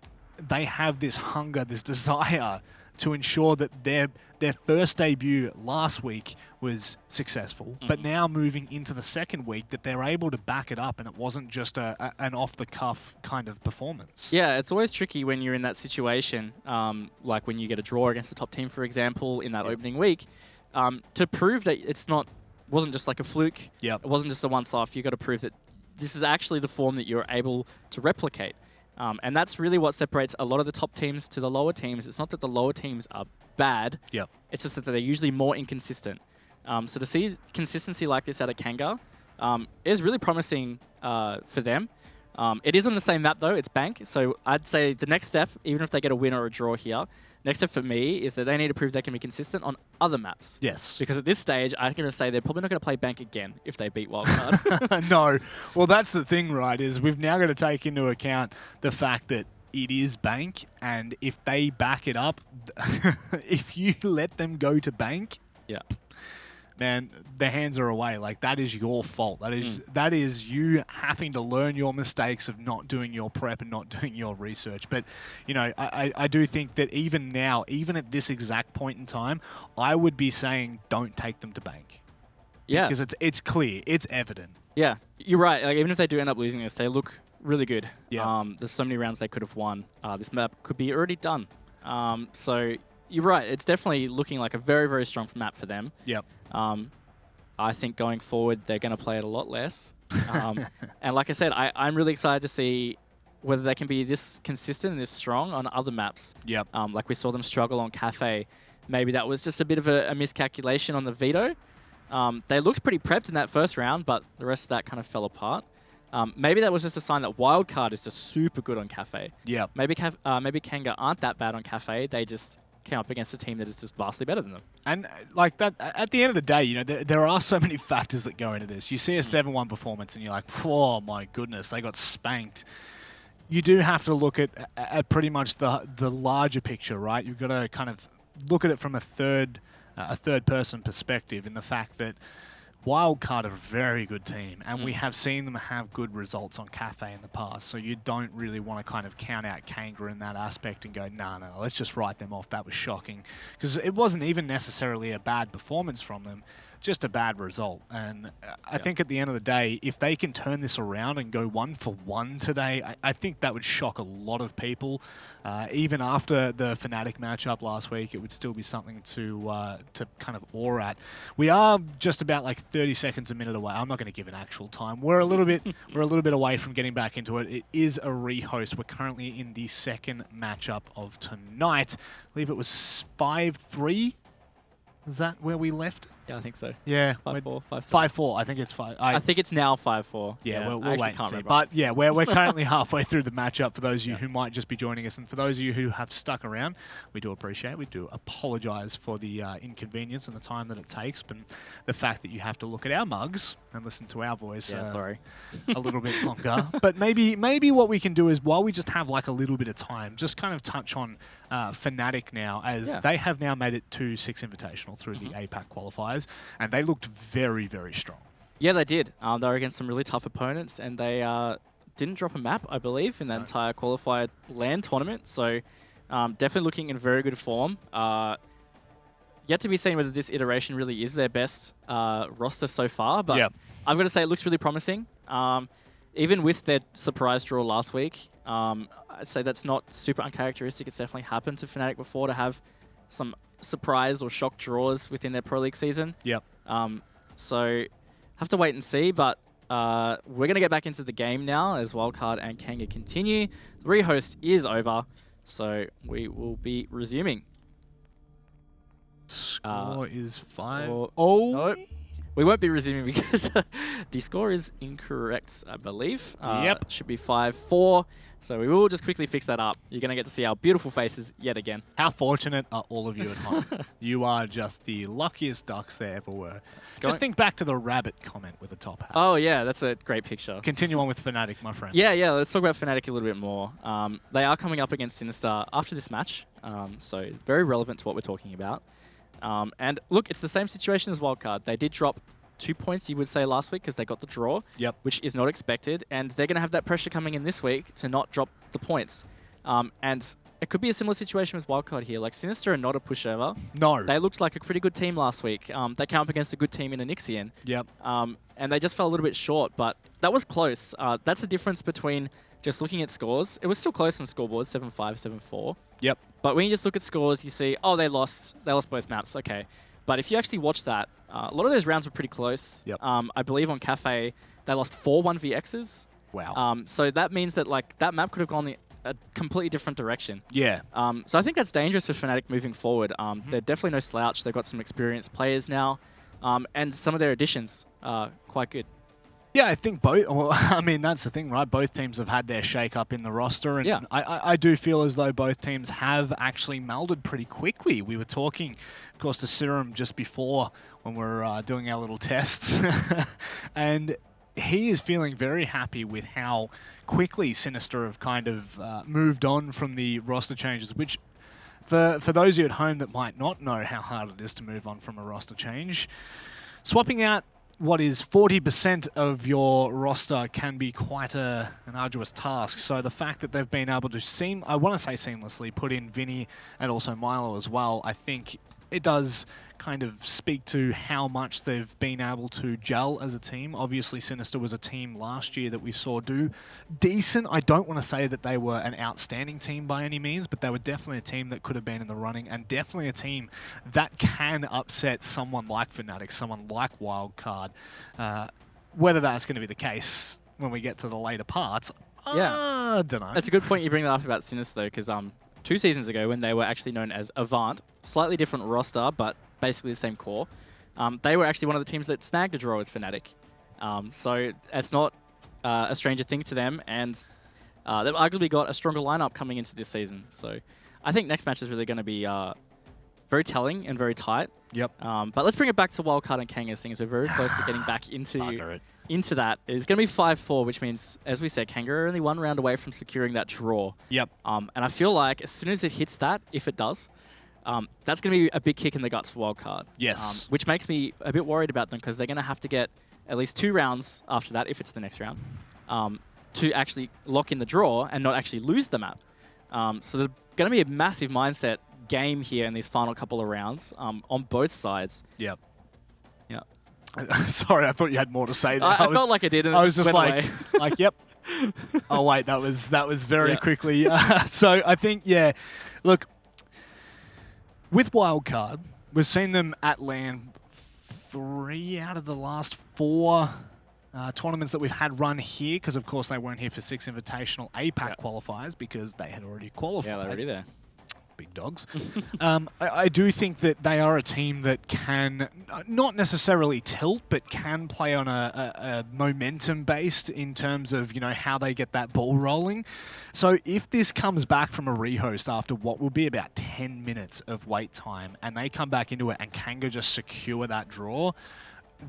they have this hunger, this desire to ensure that their first debut last week was successful, but now moving into the second week that they're able to back it up and it wasn't just an off-the-cuff kind of performance. Yeah, it's always tricky when you're in that situation, like when you get a draw against the top team, for example, in that opening week, to prove that wasn't just like a fluke, it wasn't just a once-off, you got to prove that this is actually the form that you're able to replicate. And that's really what separates a lot of the top teams to the lower teams. It's not that the lower teams are bad. It's just that they're usually more inconsistent. So to see consistency like this out of Kanga is really promising for them. It is on the same map, though. It's Bank. So I'd say the next step, even if they get a win or a draw here, next step for me is that they need to prove they can be consistent on other maps. Yes. Because at this stage, I'm going to say they're probably not going to play Bank again if they beat Wildcard. No. Well, that's the thing, right, is we've now got to take into account the fact that it is Bank, and if they back it up, if you let them go to Bank, man, the hands are away. Like, that is your fault. That is you having to learn your mistakes of not doing your prep and not doing your research. But, you know, I do think that even now, even at this exact point in time, I would be saying don't take them to bank. Yeah. Because it's clear. It's evident. Yeah, you're right. Like, even if they do end up losing this, they look really good. Yeah. There's so many rounds they could have won. This map could be already done. So you're right. It's definitely looking like a very, very strong map for them. Yep. I think going forward, they're going to play it a lot less. And like I said, I'm really excited to see whether they can be this consistent and this strong on other maps. Yep. Like we saw them struggle on Cafe. Maybe that was just a bit of a miscalculation on the veto. They looked pretty prepped in that first round, but the rest of that kind of fell apart. Maybe that was just a sign that Wildcard is just super good on Cafe. Yep. Maybe Kanga aren't that bad on Cafe. They just came up against a team that is just vastly better than them. And like that, at the end of the day, you know, there are so many factors that go into this. You see a 7-1 performance and you're like, oh my goodness, they got spanked. You do have to look at pretty much the larger picture, right? You've got to kind of look at it from a third person perspective, in the fact that Wildcard are a very good team, and we have seen them have good results on Cafe in the past, so you don't really want to kind of count out Kanga in that aspect and go, no, let's just write them off. That was shocking. Because it wasn't even necessarily a bad performance from them, just a bad result. And I think at the end of the day, if they can turn this around and go 1 for 1 today, I think that would shock a lot of people. Even after the Fnatic matchup last week, it would still be something to kind of awe at. We are just about like 30 seconds, a minute away. I'm not going to give an actual time. We're a little bit away from getting back into it. It is a rehost. We're currently in the second matchup of tonight. I believe it was 5-3. Is that where we left? Yeah, I think so. Yeah. 5-4, 5-3. 5-4. I think it's 5. I think it's now 5-4. Yeah, we'll I wait and can't see. remember. But yeah, we're currently halfway through the matchup for those of you who might just be joining us. And for those of you who have stuck around, we do appreciate it. We do apologize for the inconvenience and the time that it takes, but the fact that you have to look at our mugs and listen to our voice sorry. a little bit longer. But maybe what we can do is, while we just have like a little bit of time, just kind of touch on Fnatic now, as they have now made it to 6 Invitational through the APAC qualifiers, and they looked very, very strong. Yeah, they did. They were against some really tough opponents, and they didn't drop a map, I believe, in that entire qualified LAN tournament. So definitely looking in very good form. Yet to be seen whether this iteration really is their best roster so far, but I've got to say it looks really promising. Even with their surprise draw last week, I'd say that's not super uncharacteristic. It's definitely happened to Fnatic before to have some surprise or shock draws within their Pro League season. Yep. So have to wait and see, but we're going to get back into the game now as Wildcard and Kanga continue. The rehost is over, so we will be resuming. Score is 5. Nope. We won't be resuming because the score is incorrect, I believe. It should be 5-4. So we will just quickly fix that up. You're going to get to see our beautiful faces yet again. How fortunate are all of you at home? You are just the luckiest ducks there ever were. Just think back to the rabbit comment with the top hat. Oh, yeah, that's a great picture. Continue on with Fnatic, my friend. Yeah, let's talk about Fnatic a little bit more. They are coming up against Sinister after this match, so very relevant to what we're talking about. And look, it's the same situation as Wildcard. They did drop 2 points, you would say, last week because they got the draw, which is not expected. And they're going to have that pressure coming in this week to not drop the points. And it could be a similar situation with Wildcard here. Like, Sinister are not a pushover. No. They looked like a pretty good team last week. They came up against a good team in Onyxian. And they just fell a little bit short, but that was close. That's the difference between just looking at scores. It was still close on scoreboard, 7-5, 7-4. But when you just look at scores, you see, oh, they lost both maps. Okay. But if you actually watch that, a lot of those rounds were pretty close. I believe on Cafe, they lost 4 1vx's. Wow. So that means that like that map could have gone a completely different direction. Yeah. So I think that's dangerous for Fnatic moving forward. They're definitely no slouch. They've got some experienced players now. And some of their additions are quite good. Yeah, I think both. Well, I mean, that's the thing, right? Both teams have had their shake-up in the roster, and I do feel as though both teams have actually melded pretty quickly. We were talking, of course, to Serum just before when we were doing our little tests, and he is feeling very happy with how quickly Sinister have kind of moved on from the roster changes, which, for those of you at home that might not know how hard it is to move on from a roster change, Swapping out what is 40% of your roster can be quite an arduous task. So the fact that they've been able to I want to say seamlessly, put in Vinny and also Milo as well, I think it does kind of speak to how much they've been able to gel as a team. Obviously, Sinister was a team last year that we saw do decent. I don't want to say that they were an outstanding team by any means, but they were definitely a team that could have been in the running, and definitely a team that can upset someone like Fnatic, someone like Wildcard. Whether that's going to be the case when we get to the later parts, I don't know. It's a good point you bring that up about Sinister, though, because 2 seasons ago, when they were actually known as Avant, slightly different roster, but basically the same core, they were actually one of the teams that snagged a draw with Fnatic. So it's not a stranger thing to them, and they've arguably got a stronger lineup coming into this season. So I think next match is really going to be very telling and very tight. Yep. But let's bring it back to Wildcard and Kanga, seeing as we're very close to getting back into that. It's going to be 5-4, which means, as we said, Kanga are only 1 round away from securing that draw. Yep. And I feel like as soon as it hits that, if it does, that's going to be a big kick in the guts for Wildcard. Yes. Which makes me a bit worried about them, because they're going to have to get at least 2 rounds after that, if it's the next round, to actually lock in the draw and not actually lose the map. So there's going to be a massive mindset game here in these final couple of rounds on both sides. Yep. Yeah. Sorry, I thought you had more to say there. I felt like I did, and I was just went like, away. yep. Oh wait, that was very quickly. So I think, look, with Wildcard, we've seen them at LAN 3 out of the last 4 tournaments that we've had run here, because of course they weren't here for 6 Invitational APAC qualifiers, because they had already qualified. Yeah, they're already there. Big dogs. I do think that they are a team that can not necessarily tilt, but can play on a momentum based in terms of, how they get that ball rolling. So if this comes back from a rehost after what will be about 10 minutes of wait time, and they come back into it and Kanga just secure that draw,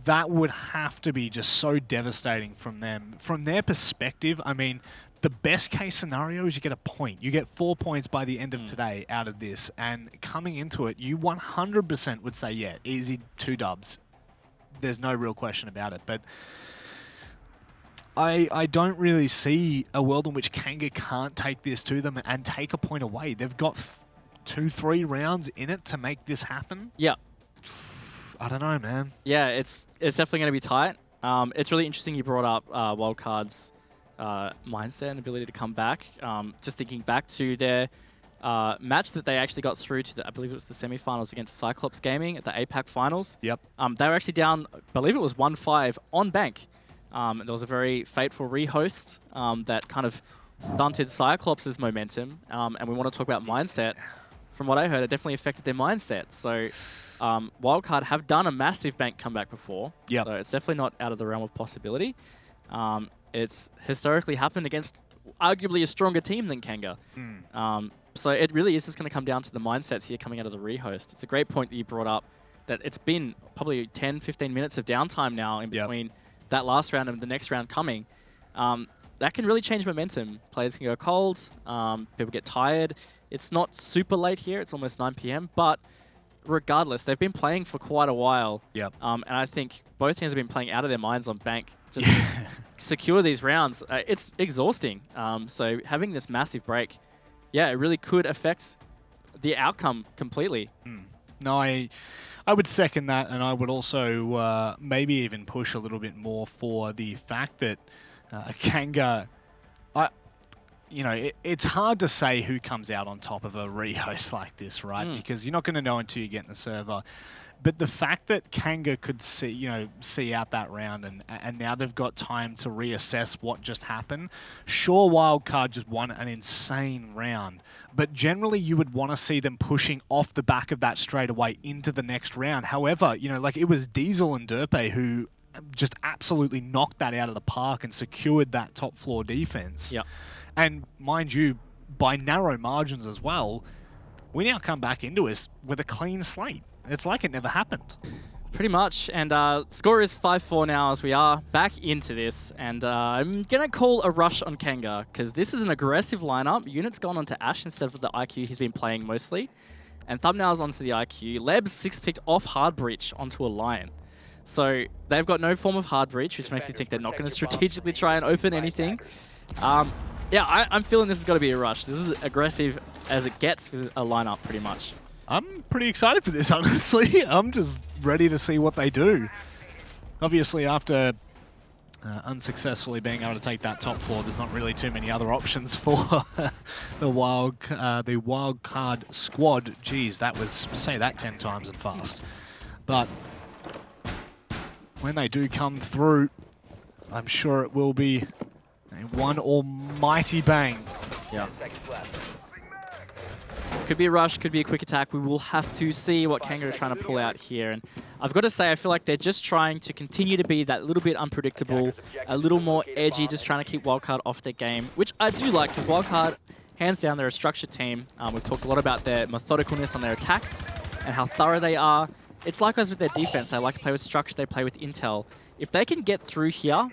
that would have to be just so devastating from them. From their perspective, I mean, the best case scenario is you get a point. You get 4 points by the end of today out of this. And coming into it, you 100% would say, yeah, easy 2 dubs. There's no real question about it. But I don't really see a world in which Kanga can't take this to them and take a point away. They've got 2-3 rounds in it to make this happen. Yeah. I don't know, man. Yeah, it's definitely going to be tight. It's really interesting you brought up Wildcard's mindset and ability to come back. Just thinking back to their match that they actually got through to, I believe it was the semi-finals against Cyclops Gaming at the APAC finals. Yep. They were actually down, I believe it was 1-5 on bank. There was a very fateful rehost that kind of stunted Cyclops' momentum. And we want to talk about mindset. From what I heard, it definitely affected their mindset. So Wildcard have done a massive bank comeback before. Yep. So it's definitely not out of the realm of possibility. It's historically happened against arguably a stronger team than Kanga. So it really is just going to come down to the mindsets here coming out of the rehost. It's a great point that you brought up, that it's been probably 10, 15 minutes of downtime now in between that last round and the next round coming. That can really change momentum. Players can go cold, people get tired. It's not super late here, it's almost 9 PM, but regardless, they've been playing for quite a while. Yep. And I think both teams have been playing out of their minds on bank to secure these rounds. It's exhausting. So having this massive break, it really could affect the outcome completely. No, I would second that, and I would also maybe even push a little bit more for the fact that Kanga, it's hard to say who comes out on top of a rehost like this, right? Because you're not going to know until you get in the server. But the fact that Kanga could see out that round, and now they've got time to reassess what just happened. Sure, Wildcard just won an insane round, but generally you would want to see them pushing off the back of that straight away into the next round. However, like it was Diesel and Derpe who just absolutely knocked that out of the park and secured that top floor defense. Yep. And mind you, by narrow margins as well, we now come back into this with a clean slate. It's like it never happened. Pretty much. And score is 5-4 now as we are back into this. And I'm going to call a rush on Kanga, because this is an aggressive lineup. Unit's gone onto Ash instead of the IQ he's been playing mostly. And Thumbnail's onto the IQ. Leb's 6-picked off Hard Breach onto a Lion. So they've got no form of hard breach, which makes me think they're not going to strategically try and open anything. Yeah, I'm feeling this has got to be a rush. This is aggressive as it gets with a lineup, pretty much. I'm pretty excited for this, honestly. I'm just ready to see what they do. Obviously, after unsuccessfully being able to take that top floor, there's not really too many other options for the wild card squad. Geez, that was, say that 10 times and fast. But when they do come through, I'm sure it will be one almighty bang. Yeah. Could be a rush, could be a quick attack. We will have to see what Kanga are trying to pull out here. And I've got to say, I feel like they're just trying to continue to be that little bit unpredictable, a little more edgy, just trying to keep Wildcard off their game, which I do like, because Wildcard, hands down, they're a structured team. We've talked a lot about their methodicalness on their attacks and how thorough they are. It's likewise with their defense. They like to play with structure, they play with intel. If they can get through here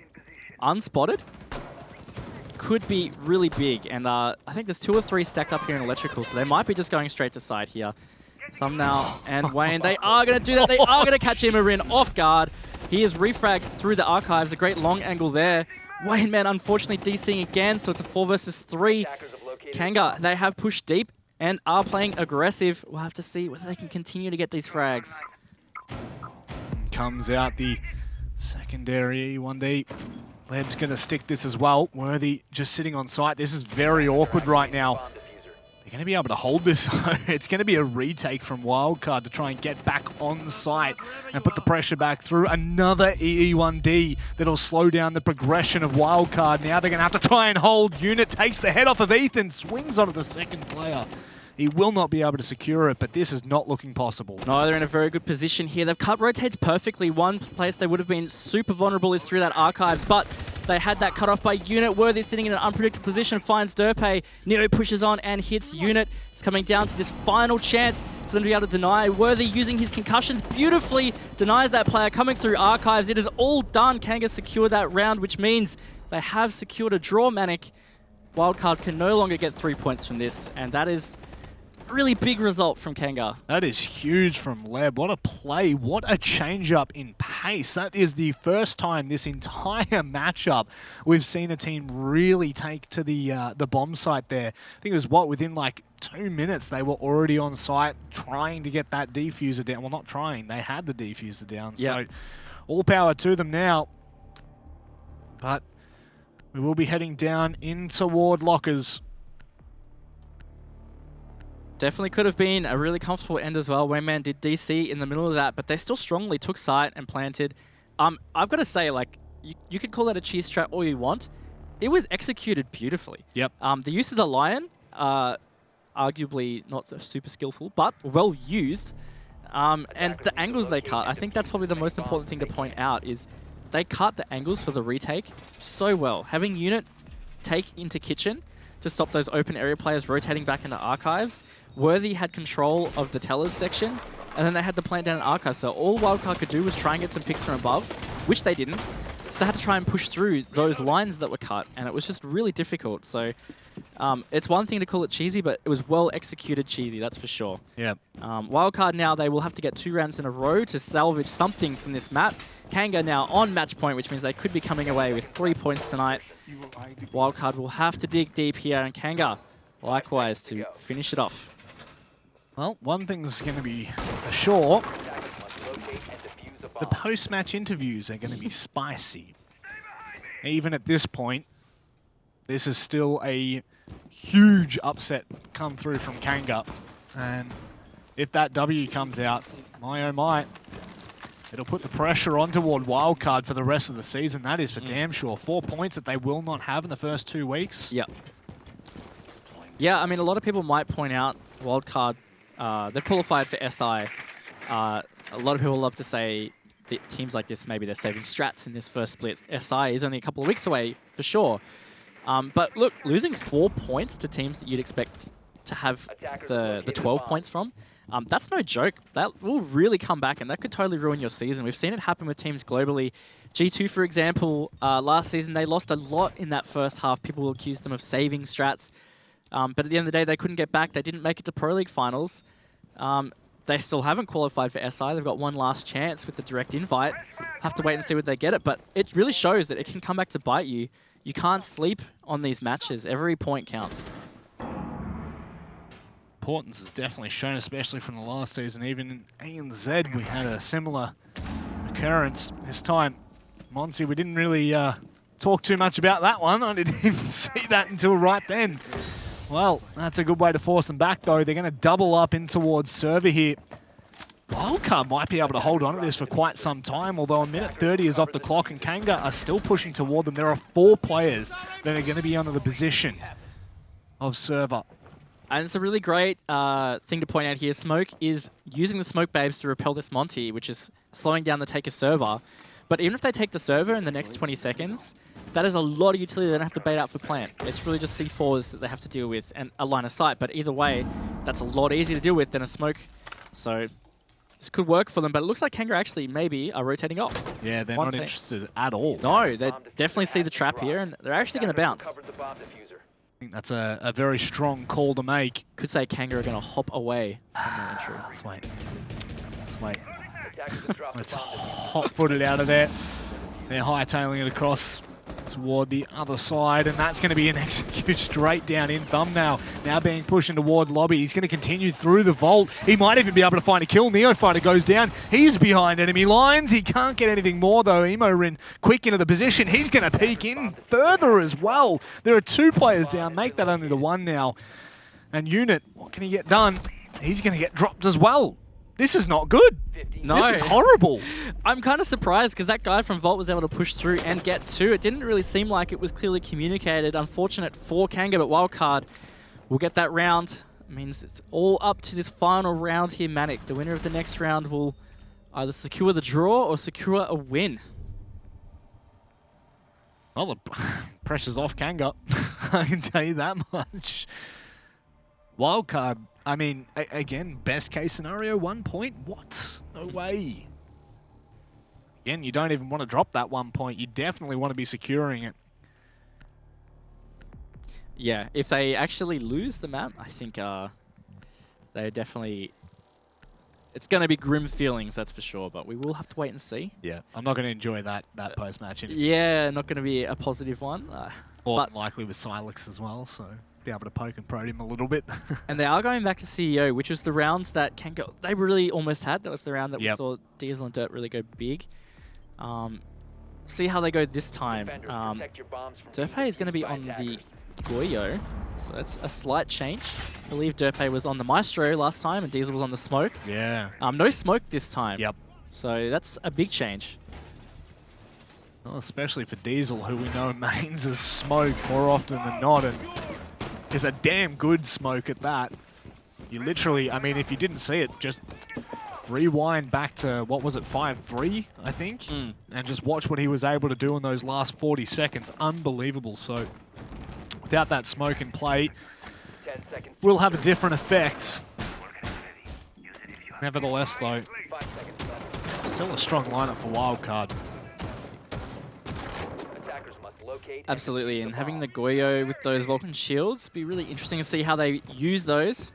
unspotted, could be really big, and I think there's 2 or 3 stacked up here in electrical, so they might be just going straight to side here. Thumbnail and Wayne, they are going to do that. They are going to catch Immerin off guard. He is refragged through the archives. A great long angle there. Wayne, man, unfortunately DCing again, so it's a 4 versus 3. Kanga, they have pushed deep and are playing aggressive. We'll have to see whether they can continue to get these frags. Comes out the secondary 1D. Leb's going to stick this as well. Worthy just sitting on site. This is very awkward right now. They're going to be able to hold this. It's going to be a retake from Wildcard to try and get back on site and put the pressure back through. Another EE1D that'll slow down the progression of Wildcard. Now they're going to have to try and hold. Unit takes the head off of Ethan, swings onto the second player. He will not be able to secure it, but this is not looking possible. No, they're in a very good position here. They've cut rotates perfectly. One place they would have been super vulnerable is through that archives, but they had that cut off by Unit. Worthy sitting in an unpredictable position, finds Derpe. Nero pushes on and hits Unit. It's coming down to this final chance for them to be able to deny. Worthy using his concussions beautifully denies that player coming through archives. It is all done. Kanga secured that round, which means they have secured a draw. Manic. Wildcard can no longer get 3 points from this, and that is really big result from Kanga. That is huge from Leb. What a play. What a change-up in pace. That is the first time this entire matchup we've seen a team really take to the bomb site there. I think it was, within like 2 minutes they were already on site trying to get that defuser down. Well, not trying. They had the defuser down. Yep. So all power to them now. But we will be heading down in toward lockers. Definitely could have been a really comfortable end as well. Wayman did DC in the middle of that, but they still strongly took site and planted. I've got to say, like, you could call that a cheese strat all you want. It was executed beautifully. Yep. The use of the Lion, arguably not super skillful, but well used. And the angles they cut, I think that's probably the most important thing to point out, is they cut the angles for the retake so well. Having Unit take into kitchen to stop those open area players rotating back into archives. Worthy had control of the tellers section, and then they had to plant down an archive. So all Wildcard could do was try and get some picks from above, which they didn't. So they had to try and push through those lines that were cut, and it was just really difficult. So it's one thing to call it cheesy, but it was well executed cheesy, that's for sure. Yeah. Wildcard now, they will have to get 2 rounds in a row to salvage something from this map. Kanga now on match point, which means they could be coming away with 3 points tonight. Wildcard will have to dig deep here, and Kanga, likewise, to finish it off. Well, one thing's going to be for sure. The post-match interviews are going to be spicy. Even at this point, this is still a huge upset come through from Kanga. And if that W comes out, my oh my, it'll put the pressure on toward Wildcard for the rest of the season. That is for damn sure. 4 points that they will not have in the first 2 weeks. Yep. Yeah, I mean, a lot of people might point out Wildcard, they've qualified for SI. A lot of people love to say that teams like this, maybe they're saving strats in this first split. SI is only a couple of weeks away, for sure. But look, losing 4 points to teams that you'd expect to have the 12 points from, that's no joke. That will really come back, and that could totally ruin your season. We've seen it happen with teams globally. G2, for example, last season, they lost a lot in that first half. People will accuse them of saving strats. But at the end of the day, they couldn't get back. They didn't make it to Pro League finals. they still haven't qualified for SI. They've got one last chance with the direct invite. Have to wait and see what they get it, but it really shows that it can come back to bite you. You can't sleep on these matches. Every point counts. Importance is definitely shown, especially from the last season. Even in ANZ, we had a similar occurrence. This time, Monty, we didn't really talk too much about that one. I didn't even see that until right then. Well, that's a good way to force them back, though. They're going to double up in towards server here. Wildcard might be able to hold on to this for quite some time, although a minute 30 is off the clock and Kanga are still pushing toward them. There are 4 players that are going to be under the position of server. And it's a really great thing to point out here. Smoke is using the smoke babes to repel this Monty, which is slowing down the take of server. But even if they take the server in the next 20 seconds, that is a lot of utility they don't have to bait out for plant. It's really just C4s that they have to deal with and a line of sight. But either way, that's a lot easier to deal with than a smoke. So this could work for them, but it looks like Kanga actually maybe are rotating off. Yeah, they're not interested at all. No, they definitely see the trap here, and they're actually going to bounce. Covered the bomb diffuser. I think that's a very strong call to make. Could say Kanga are going to hop away from the entry. Let's wait. Let's wait. Attackers have dropped Let's the bomb diffuser. hot-footed out of there. They're hightailing it across toward the other side, and that's going to be an execute straight down in Thumbnail. Now being pushed toward Lobby. He's going to continue through the vault. He might even be able to find a kill. Neofighter goes down. He's behind enemy lines. He can't get anything more, though. Emorin quick into the position. He's going to peek in further as well. There are 2 players down. Make that only the 1 now. And Unit, what can he get done? He's going to get dropped as well. This is not good. No. This is horrible. I'm kind of surprised because that guy from Vault was able to push through and get 2. It didn't really seem like it was clearly communicated. Unfortunate for Kanga, but Wildcard will get that round. It means it's all up to this final round here, Manic. The winner of the next round will either secure the draw or secure a win. Well, the pressure's off Kanga. I can tell you that much. Wildcard, I mean, again, best case scenario, 1 point? What? No way. Again, you don't even want to drop that 1 point. You definitely want to be securing it. Yeah, if they actually lose the map, I think they definitely... It's going to be grim feelings, that's for sure, but we will have to wait and see. Yeah, I'm not going to enjoy that post-match interview. Yeah, not going to be a positive one. Or likely with Silex as well, so be able to poke and prod him a little bit. And they are going back to CEO, which was the round that Kanga, they really almost had. That was the round that we saw Diesel and Dirt really go big. See how they go this time. Derpay is going to be on the Goyo, so that's a slight change. I believe Derpay was on the Maestro last time and Diesel was on the Smoke. Yeah. No Smoke this time. Yep. So that's a big change. Well, especially for Diesel, who we know mains as Smoke more often than not, and is a damn good Smoke at that. You literally, I mean, if you didn't see it, just rewind back to, what was it, 5-3, I think? And just watch what he was able to do in those last 40 seconds. Unbelievable. So without that Smoke in play, will have a different effect. Nevertheless, though, still a strong lineup for Wildcard. Absolutely, and having the Goyo with those Vulcan shields be really interesting to see how they use those.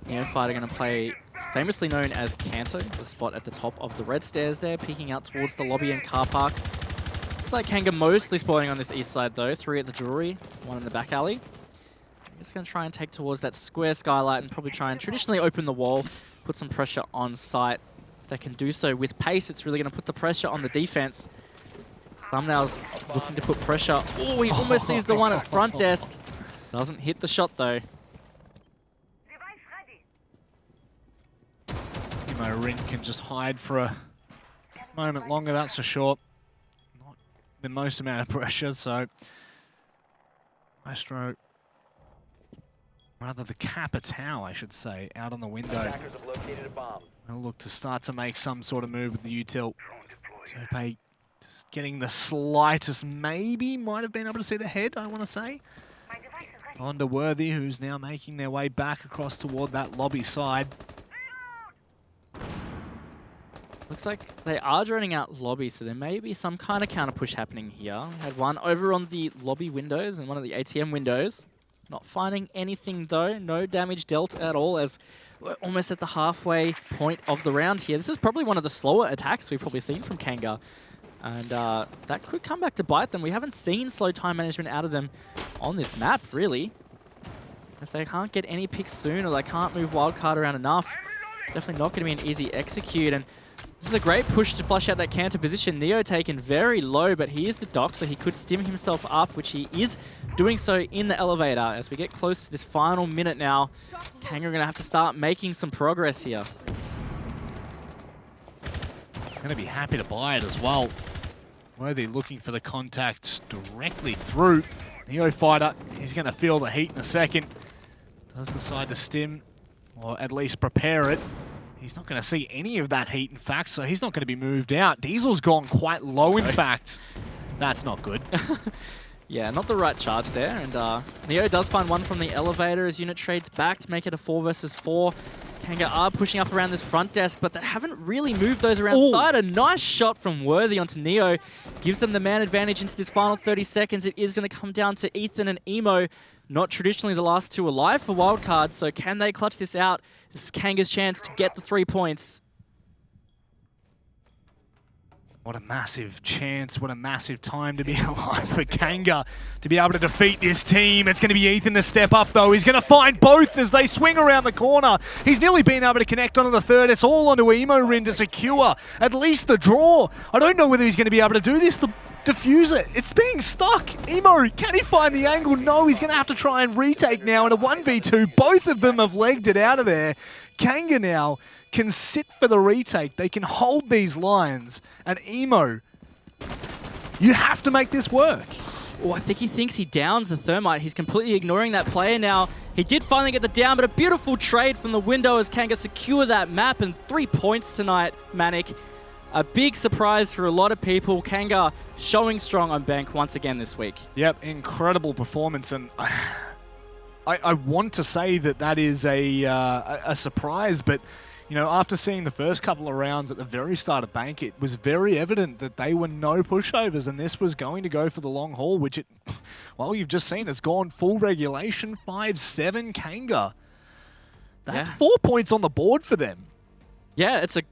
Neofighter going to play, famously known as Kanto, the spot at the top of the red stairs there, peeking out towards the lobby and car park. Looks like Kanga mostly spawning on this east side though, 3 at the jewelry, 1 in the back alley. Just going to try and take towards that square skylight and probably try and traditionally open the wall, put some pressure on site. If they can do so with pace, it's really going to put the pressure on the defense. Thumbnail's looking to put pressure. Oh, he almost sees the one at front desk. Doesn't hit the shot though. Rin can just hide for a moment longer, that's for sure. Not the most amount of pressure, so Maestro, rather the Capitao, I should say, out on the window. They'll look to start to make some sort of move with the util. Tope just getting the slightest, maybe might have been able to see the head, I want to say. On to Worthy, who's now making their way back across toward that lobby side. Looks like they are droning out lobby, so there may be some kind of counter push happening here. We had one over on the lobby windows and one of the ATM windows. Not finding anything though. No damage dealt at all as we're almost at the halfway point of the round here. This is probably one of the slower attacks we've probably seen from Kanga. And that could come back to bite them. We haven't seen slow time management out of them on this map, really. If they can't get any picks soon or they can't move Wildcard around enough, definitely not going to be an easy execute. And this is a great push to flush out that counter position. Neo taken very low, but he is the dock, so he could stim himself up, which he is doing so in the elevator. As we get close to this final minute now, Kanga are going to have to start making some progress here. Going to be happy to buy it as well. Worthy looking for the contact directly through. Neo Fighter, he's going to feel the heat in a second. Does decide to stim, or at least prepare it. He's not going to see any of that heat, in fact, so he's not going to be moved out. Diesel's gone quite low, in fact. That's not good. Yeah, not the right charge there. And Neo does find one from the elevator as unit trades back to make it a 4 versus 4. Kanga are pushing up around this front desk, but they haven't really moved those around side. A nice shot from Worthy onto Neo. Gives them the man advantage into this final 30 seconds. It is going to come down to Ethan and Emo. Not traditionally the last two alive for Wildcard, so can they clutch this out? This is Kanga's chance to get the 3 points. What a massive chance, what a massive time to be alive for Kanga to be able to defeat this team. It's going to be Ethan to step up though. He's going to find both as they swing around the corner. He's nearly been able to connect onto the third. It's all onto Emo Rin to secure at least the draw. I don't know whether he's going to be able to do this to defuse it. It's being stuck. Emo, can he find the angle? No, he's going to have to try and retake now in a 1v2. Both of them have legged it out of there. Kanga now can sit for the retake. They can hold these lines. And Emo, you have to make this work. Oh, I think he thinks he downs the Thermite. He's completely ignoring that player now. He did finally get the down, but a beautiful trade from the window as Kanga secure that map, and 3 points tonight, Manic. A big surprise for a lot of people. Kanga showing strong on Bank once again this week. Yep, incredible performance, and I want to say that that is a surprise, but you know, after seeing the first couple of rounds at the very start of Bank, it was very evident that they were no pushovers, and this was going to go for the long haul, which well, you've just seen, it's gone full regulation, 5-7 Kanga. That's 4 points on the board for them. Yeah, it's a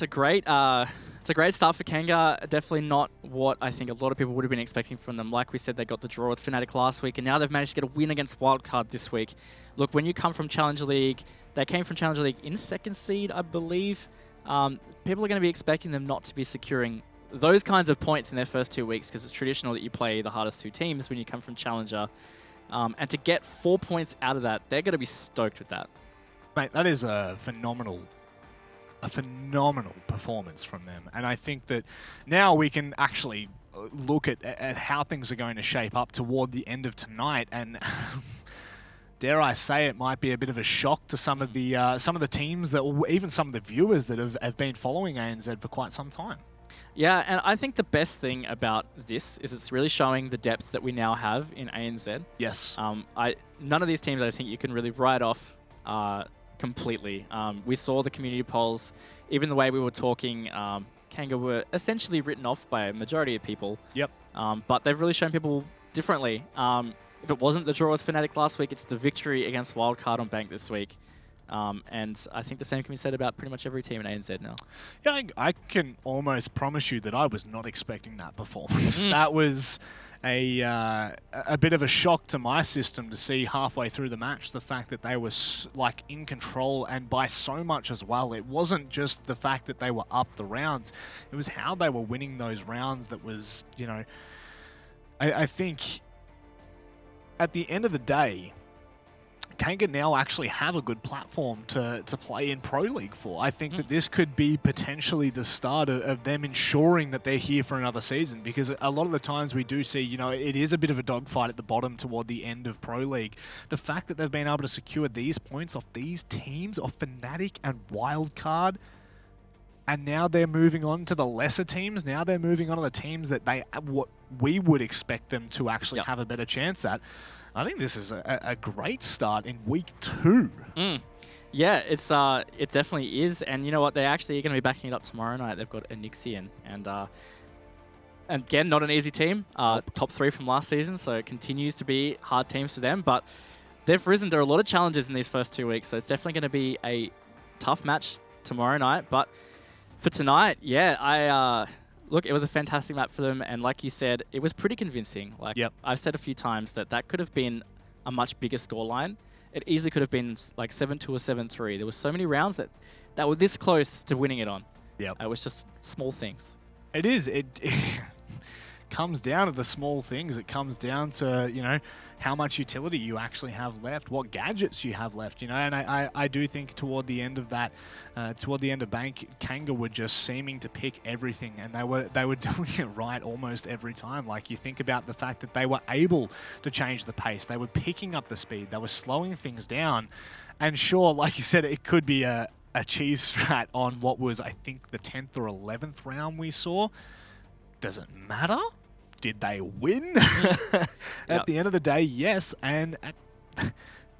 great start for Kanga. Definitely not what I think a lot of people would have been expecting from them. Like we said, they got the draw with Fnatic last week, and now they've managed to get a win against Wildcard this week. Look, when you come from Challenger League, they came from Challenger League in 2nd seed, I believe. People are going to be expecting them not to be securing those kinds of points in their first 2 weeks, because it's traditional that you play the hardest 2 teams when you come from Challenger. And to get 4 points out of that, they're going to be stoked with that. Mate, that is a phenomenal performance from them. And I think that now we can actually look at how things are going to shape up toward the end of tonight. And dare I say, it might be a bit of a shock to some of the teams that, or even some of the viewers that have been following ANZ for quite some time. Yeah, and I think the best thing about this is it's really showing the depth that we now have in ANZ. Yes. None of these teams I think you can really write off completely. We saw the community polls, even the way we were talking, Kanga were essentially written off by a majority of people. Yep. But they've really shown people differently. If it wasn't the draw with Fnatic last week, it's the victory against Wildcard on Bank this week. And I think the same can be said about pretty much every team in ANZ now. Yeah, I can almost promise you that I was not expecting that performance. That was a bit of a shock to my system to see halfway through the match the fact that they were like in control, and by so much as well. It wasn't just the fact that they were up the rounds, it was how they were winning those rounds that was, you know, I think at the end of the day, Kanga now actually have a good platform to play in Pro League for. I think that this could be potentially the start of them ensuring that they're here for another season, because a lot of the times we do see, you know, it is a bit of a dogfight at the bottom toward the end of Pro League. The fact that they've been able to secure these points off these teams, off Fnatic and Wildcard, and now they're moving on to the lesser teams. Now they're moving on to the teams that what we would expect them to actually have a better chance at. I think this is a great start in week 2. Yeah, it definitely is. And you know what? They're actually going to be backing it up tomorrow night. They've got Onyxian. And again, not an easy team. Top 3 from last season, so it continues to be hard teams for them. But they've risen. There are a lot of challenges in these first 2 weeks, so it's definitely going to be a tough match tomorrow night. But for tonight, yeah, look, it was a fantastic map for them, and like you said, it was pretty convincing. Like I've said a few times that could have been a much bigger scoreline. It easily could have been like 7-2 or 7-3. There were so many rounds that were this close to winning it on. It was just small things. It is. It comes down to the small things. It comes down to, you know, how much utility you actually have left, what gadgets you have left, you know. And I do think toward the end of that, toward the end of Bank, Kanga were just seeming to pick everything, and they were doing it right almost every time. Like, you think about the fact that they were able to change the pace, they were picking up the speed, they were slowing things down. And sure, like you said, it could be a cheese strat on what was, I think, the 10th or 11th round we saw. Does it matter? Did they win? At the end of the day, yes. And at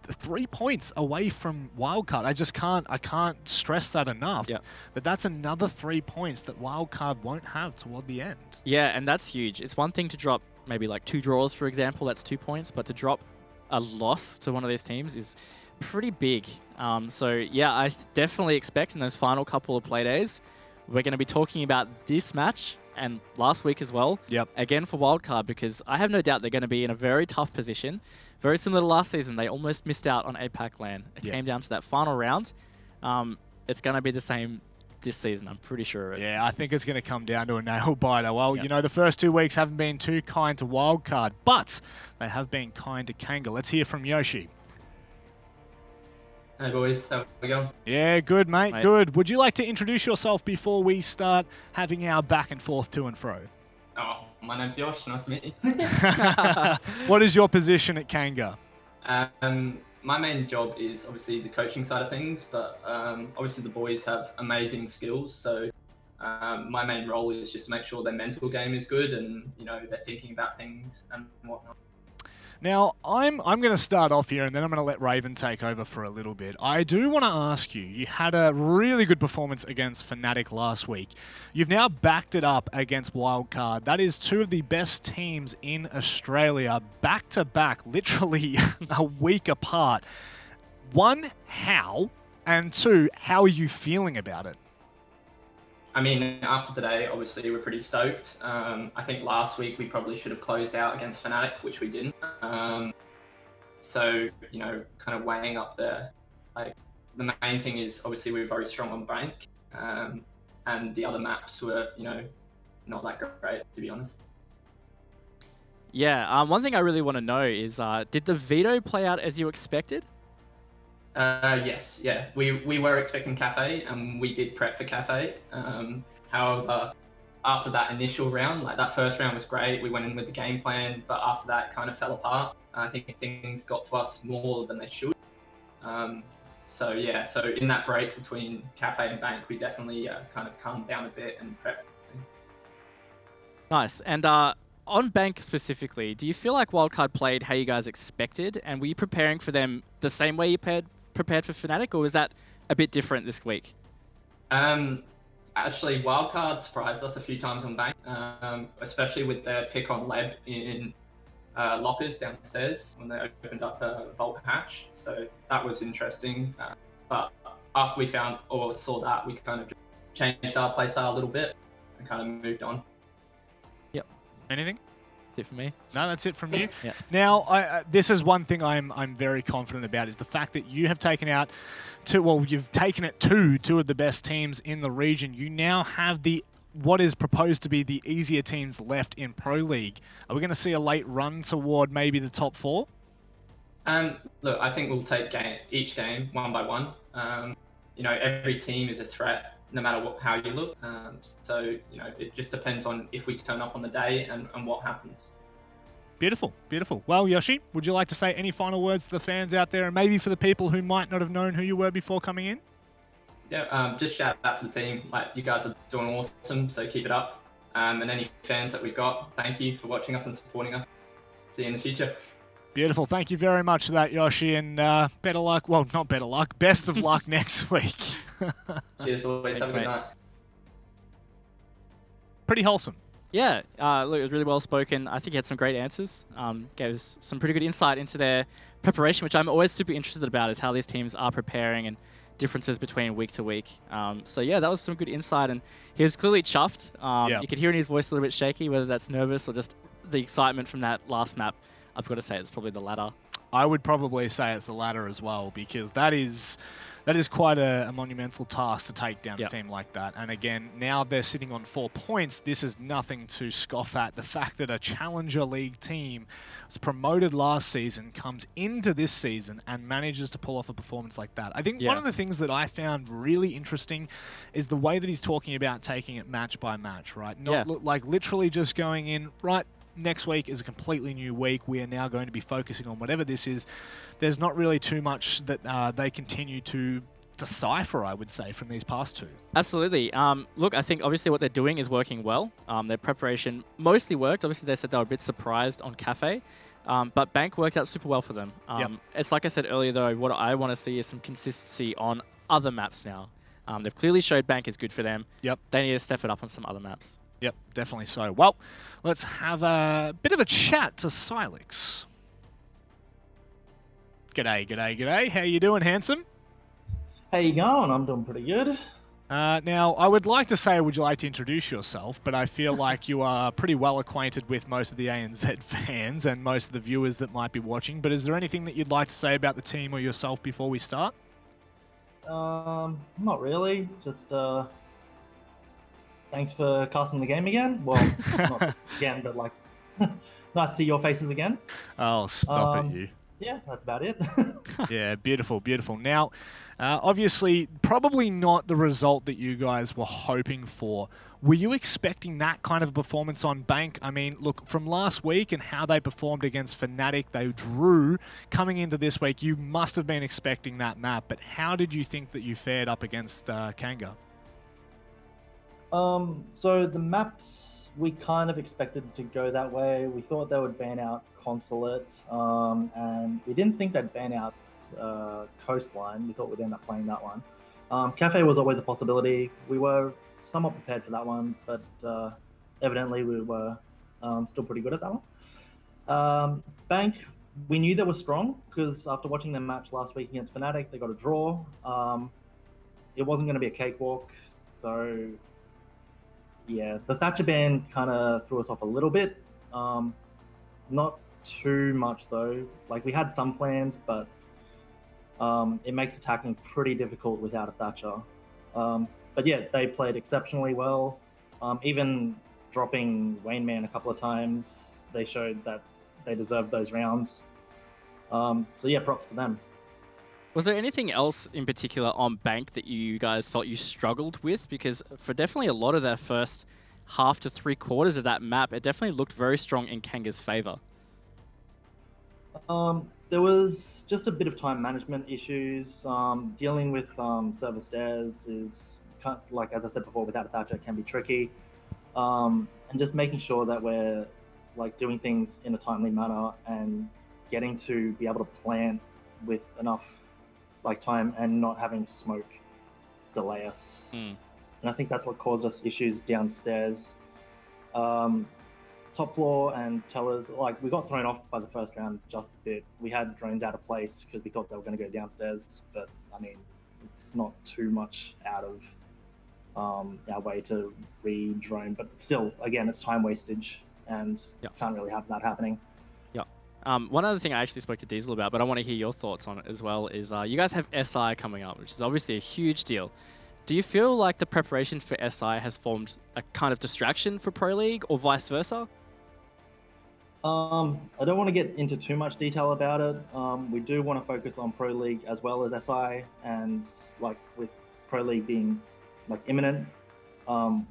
3 points away from Wildcard, I can't stress that enough. But that's another 3 points that Wildcard won't have toward the end. Yeah, and that's huge. It's one thing to drop maybe like 2 draws, for example, that's 2 points, but to drop a loss to one of these teams is pretty big. So yeah, I definitely expect in those final couple of play days, we're going to be talking about this match and last week as well. Again for Wildcard, because I have no doubt they're going to be in a very tough position. Very similar to last season, they almost missed out on APAC LAN. It came down to that final round. It's going to be the same this season, I'm pretty sure of it. Yeah, I think it's going to come down to a nail biter. Well, you know, the first 2 weeks haven't been too kind to Wildcard, but they have been kind to Kanga. Let's hear from Yoshi. Hey boys, how we going? Yeah, good mate, good. Would you like to introduce yourself before we start having our back and forth to and fro? Oh, my name's Josh, nice to meet you. What is your position at Kanga? My main job is obviously the coaching side of things, but obviously the boys have amazing skills, so my main role is just to make sure their mental game is good and, you know, they're thinking about things and whatnot. Now, I'm going to start off here, and then I'm going to let Raven take over for a little bit. I do want to ask you, you had a really good performance against Fnatic last week. You've now backed it up against Wildcard. That is 2 of the best teams in Australia, back-to-back, literally a week apart. 1, how? And 2, how are you feeling about it? I mean, after today, obviously we're pretty stoked. I think last week we probably should have closed out against Fnatic, which we didn't. So, you know, kind of weighing up there. Like, the main thing is obviously we're very strong on Bank, and the other maps were, you know, not that great, to be honest. Yeah, one thing I really want to know is, did the veto play out as you expected? Yes, yeah. We were expecting Cafe, and we did prep for Cafe. However, after that initial round, like that first round was great. We went in with the game plan, but after that it kind of fell apart. I think things got to us more than they should. So yeah, so in that break between Cafe and Bank, we definitely kind of calmed down a bit and prepped. Nice. And on Bank specifically, do you feel like Wildcard played how you guys expected? And were you preparing for them the same way you prepared for Fnatic, or was that a bit different this week? Actually, Wildcard surprised us a few times on Bank, especially with their pick on Leb in lockers downstairs when they opened up a Vault hatch. So that was interesting. But after we saw that, we kind of changed our playstyle a little bit and kind of moved on. Yep. Anything? That's it for me. No, that's it from you. Yeah. Now, this is one thing I'm very confident about, is the fact that you have taken out you've taken it to 2 of the best teams in the region. You now have what is proposed to be the easier teams left in Pro League. Are we going to see a late run toward maybe the top 4? Look, I think we'll take each game one by one. You know, every team is a threat, no matter how you look. So, you know, it just depends on if we turn up on the day and what happens. Beautiful, beautiful. Well, Yoshi, would you like to say any final words to the fans out there, and maybe for the people who might not have known who you were before coming in? Yeah, just shout out to the team. Like, you guys are doing awesome, so keep it up. And any fans that we've got, thank you for watching us and supporting us. See you in the future. Beautiful. Thank you very much for that, Yoshi, and better luck. Well, not better luck. Best of luck next week. Cheers, boys. Have a good night. Pretty wholesome. Yeah, look, it was really well spoken. I think he had some great answers. Gave us some pretty good insight into their preparation, which I'm always super interested about, is how these teams are preparing and differences between week to week. So yeah, that was some good insight, and he was clearly chuffed. You could hear in his voice a little bit shaky, whether that's nervous or just the excitement from that last map. I've got to say it's probably the latter. I would probably say it's the latter as well, because that is quite a monumental task to take down a team like that. And again, now they're sitting on 4 points. This is nothing to scoff at. The fact that a Challenger League team was promoted last season, comes into this season and manages to pull off a performance like that. I think one of the things that I found really interesting is the way that he's talking about taking it match by match, right? Not like literally just going in, right, next week is a completely new week. We are now going to be focusing on whatever this is. There's not really too much that they continue to decipher, I would say, from these past two. Absolutely. Look, I think obviously what they're doing is working well. Their preparation mostly worked. Obviously, they said they were a bit surprised on Cafe, but Bank worked out super well for them. It's like I said earlier, though, what I want to see is some consistency on other maps now. They've clearly showed Bank is good for them. They need to step it up on some other maps. Yep, definitely so. Well, let's have a bit of a chat to Silex. G'day, g'day, g'day. How you doing, handsome? How you going? I'm doing pretty good. Now, I would like to say, would you like to introduce yourself? But I feel like you are pretty well acquainted with most of the ANZ fans and most of the viewers that might be watching. But is there anything that you'd like to say about the team or yourself before we start? Not really. Just thanks for casting the game again. Well, not again, but like, nice to see your faces again. Oh, stop it, you. Yeah, that's about it. Yeah, beautiful, beautiful. Now, obviously, probably not the result that you guys were hoping for. Were you expecting that kind of a performance on Bank? I mean, look, from last week and how they performed against Fnatic, they drew. Coming into this week, you must have been expecting that map, but how did you think that you fared up against Kanga? So the maps, we kind of expected to go that way. We thought they would ban out Consulate, and we didn't think they'd ban out Coastline. We thought we'd end up playing that one. Cafe was always a possibility. We were somewhat prepared for that one, but evidently we were still pretty good at that one. Bank, we knew they were strong because after watching their match last week against Fnatic, they got a draw. It wasn't going to be a cakewalk, so yeah, the Thatcher ban kind of threw us off a little bit. Not too much though. Like, we had some plans, but it makes attacking pretty difficult without a Thatcher. But yeah, they played exceptionally well. Even dropping Wayne Man a couple of times, they showed that they deserved those rounds. So yeah, props to them. Was there anything else in particular on Bank that you guys felt you struggled with? Because for definitely a lot of their first half to 3/4 of that map, it definitely looked very strong in Kanga's favor. There was just a bit of time management issues. Dealing with server stairs is, like as I said before, without a Thatcher can be tricky. And just making sure that we're like doing things in a timely manner and getting to be able to plan with enough like time and not having smoke delay us. And I think that's what caused us issues downstairs. Top floor and tellers, like we got thrown off by the first round just a bit. We had drones out of place because we thought they were going to go downstairs, but I mean, it's not too much out of our way to re-drone, but still, again, it's time wastage and can't really have that happening. One other thing I actually spoke to Diesel about, but I want to hear your thoughts on it as well, is you guys have SI coming up, which is obviously a huge deal. Do you feel like the preparation for SI has formed a kind of distraction for Pro League or vice versa? I don't want to get into too much detail about it. We do want to focus on Pro League as well as SI, and like with Pro League being like imminent,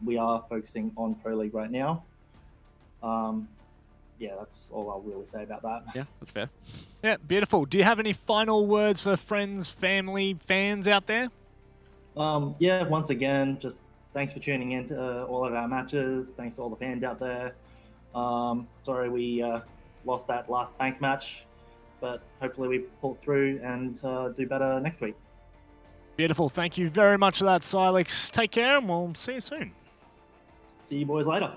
we are focusing on Pro League right now. Yeah, that's all I'll really say about that. Yeah, that's fair. Yeah, beautiful. Do you have any final words for friends, family, fans out there? Yeah, once again, just thanks for tuning in to all of our matches. Thanks to all the fans out there. Sorry we lost that last Bank match, but hopefully we pull through and do better next week. Beautiful. Thank you very much for that, Silex. Take care and we'll see you soon. See you boys later.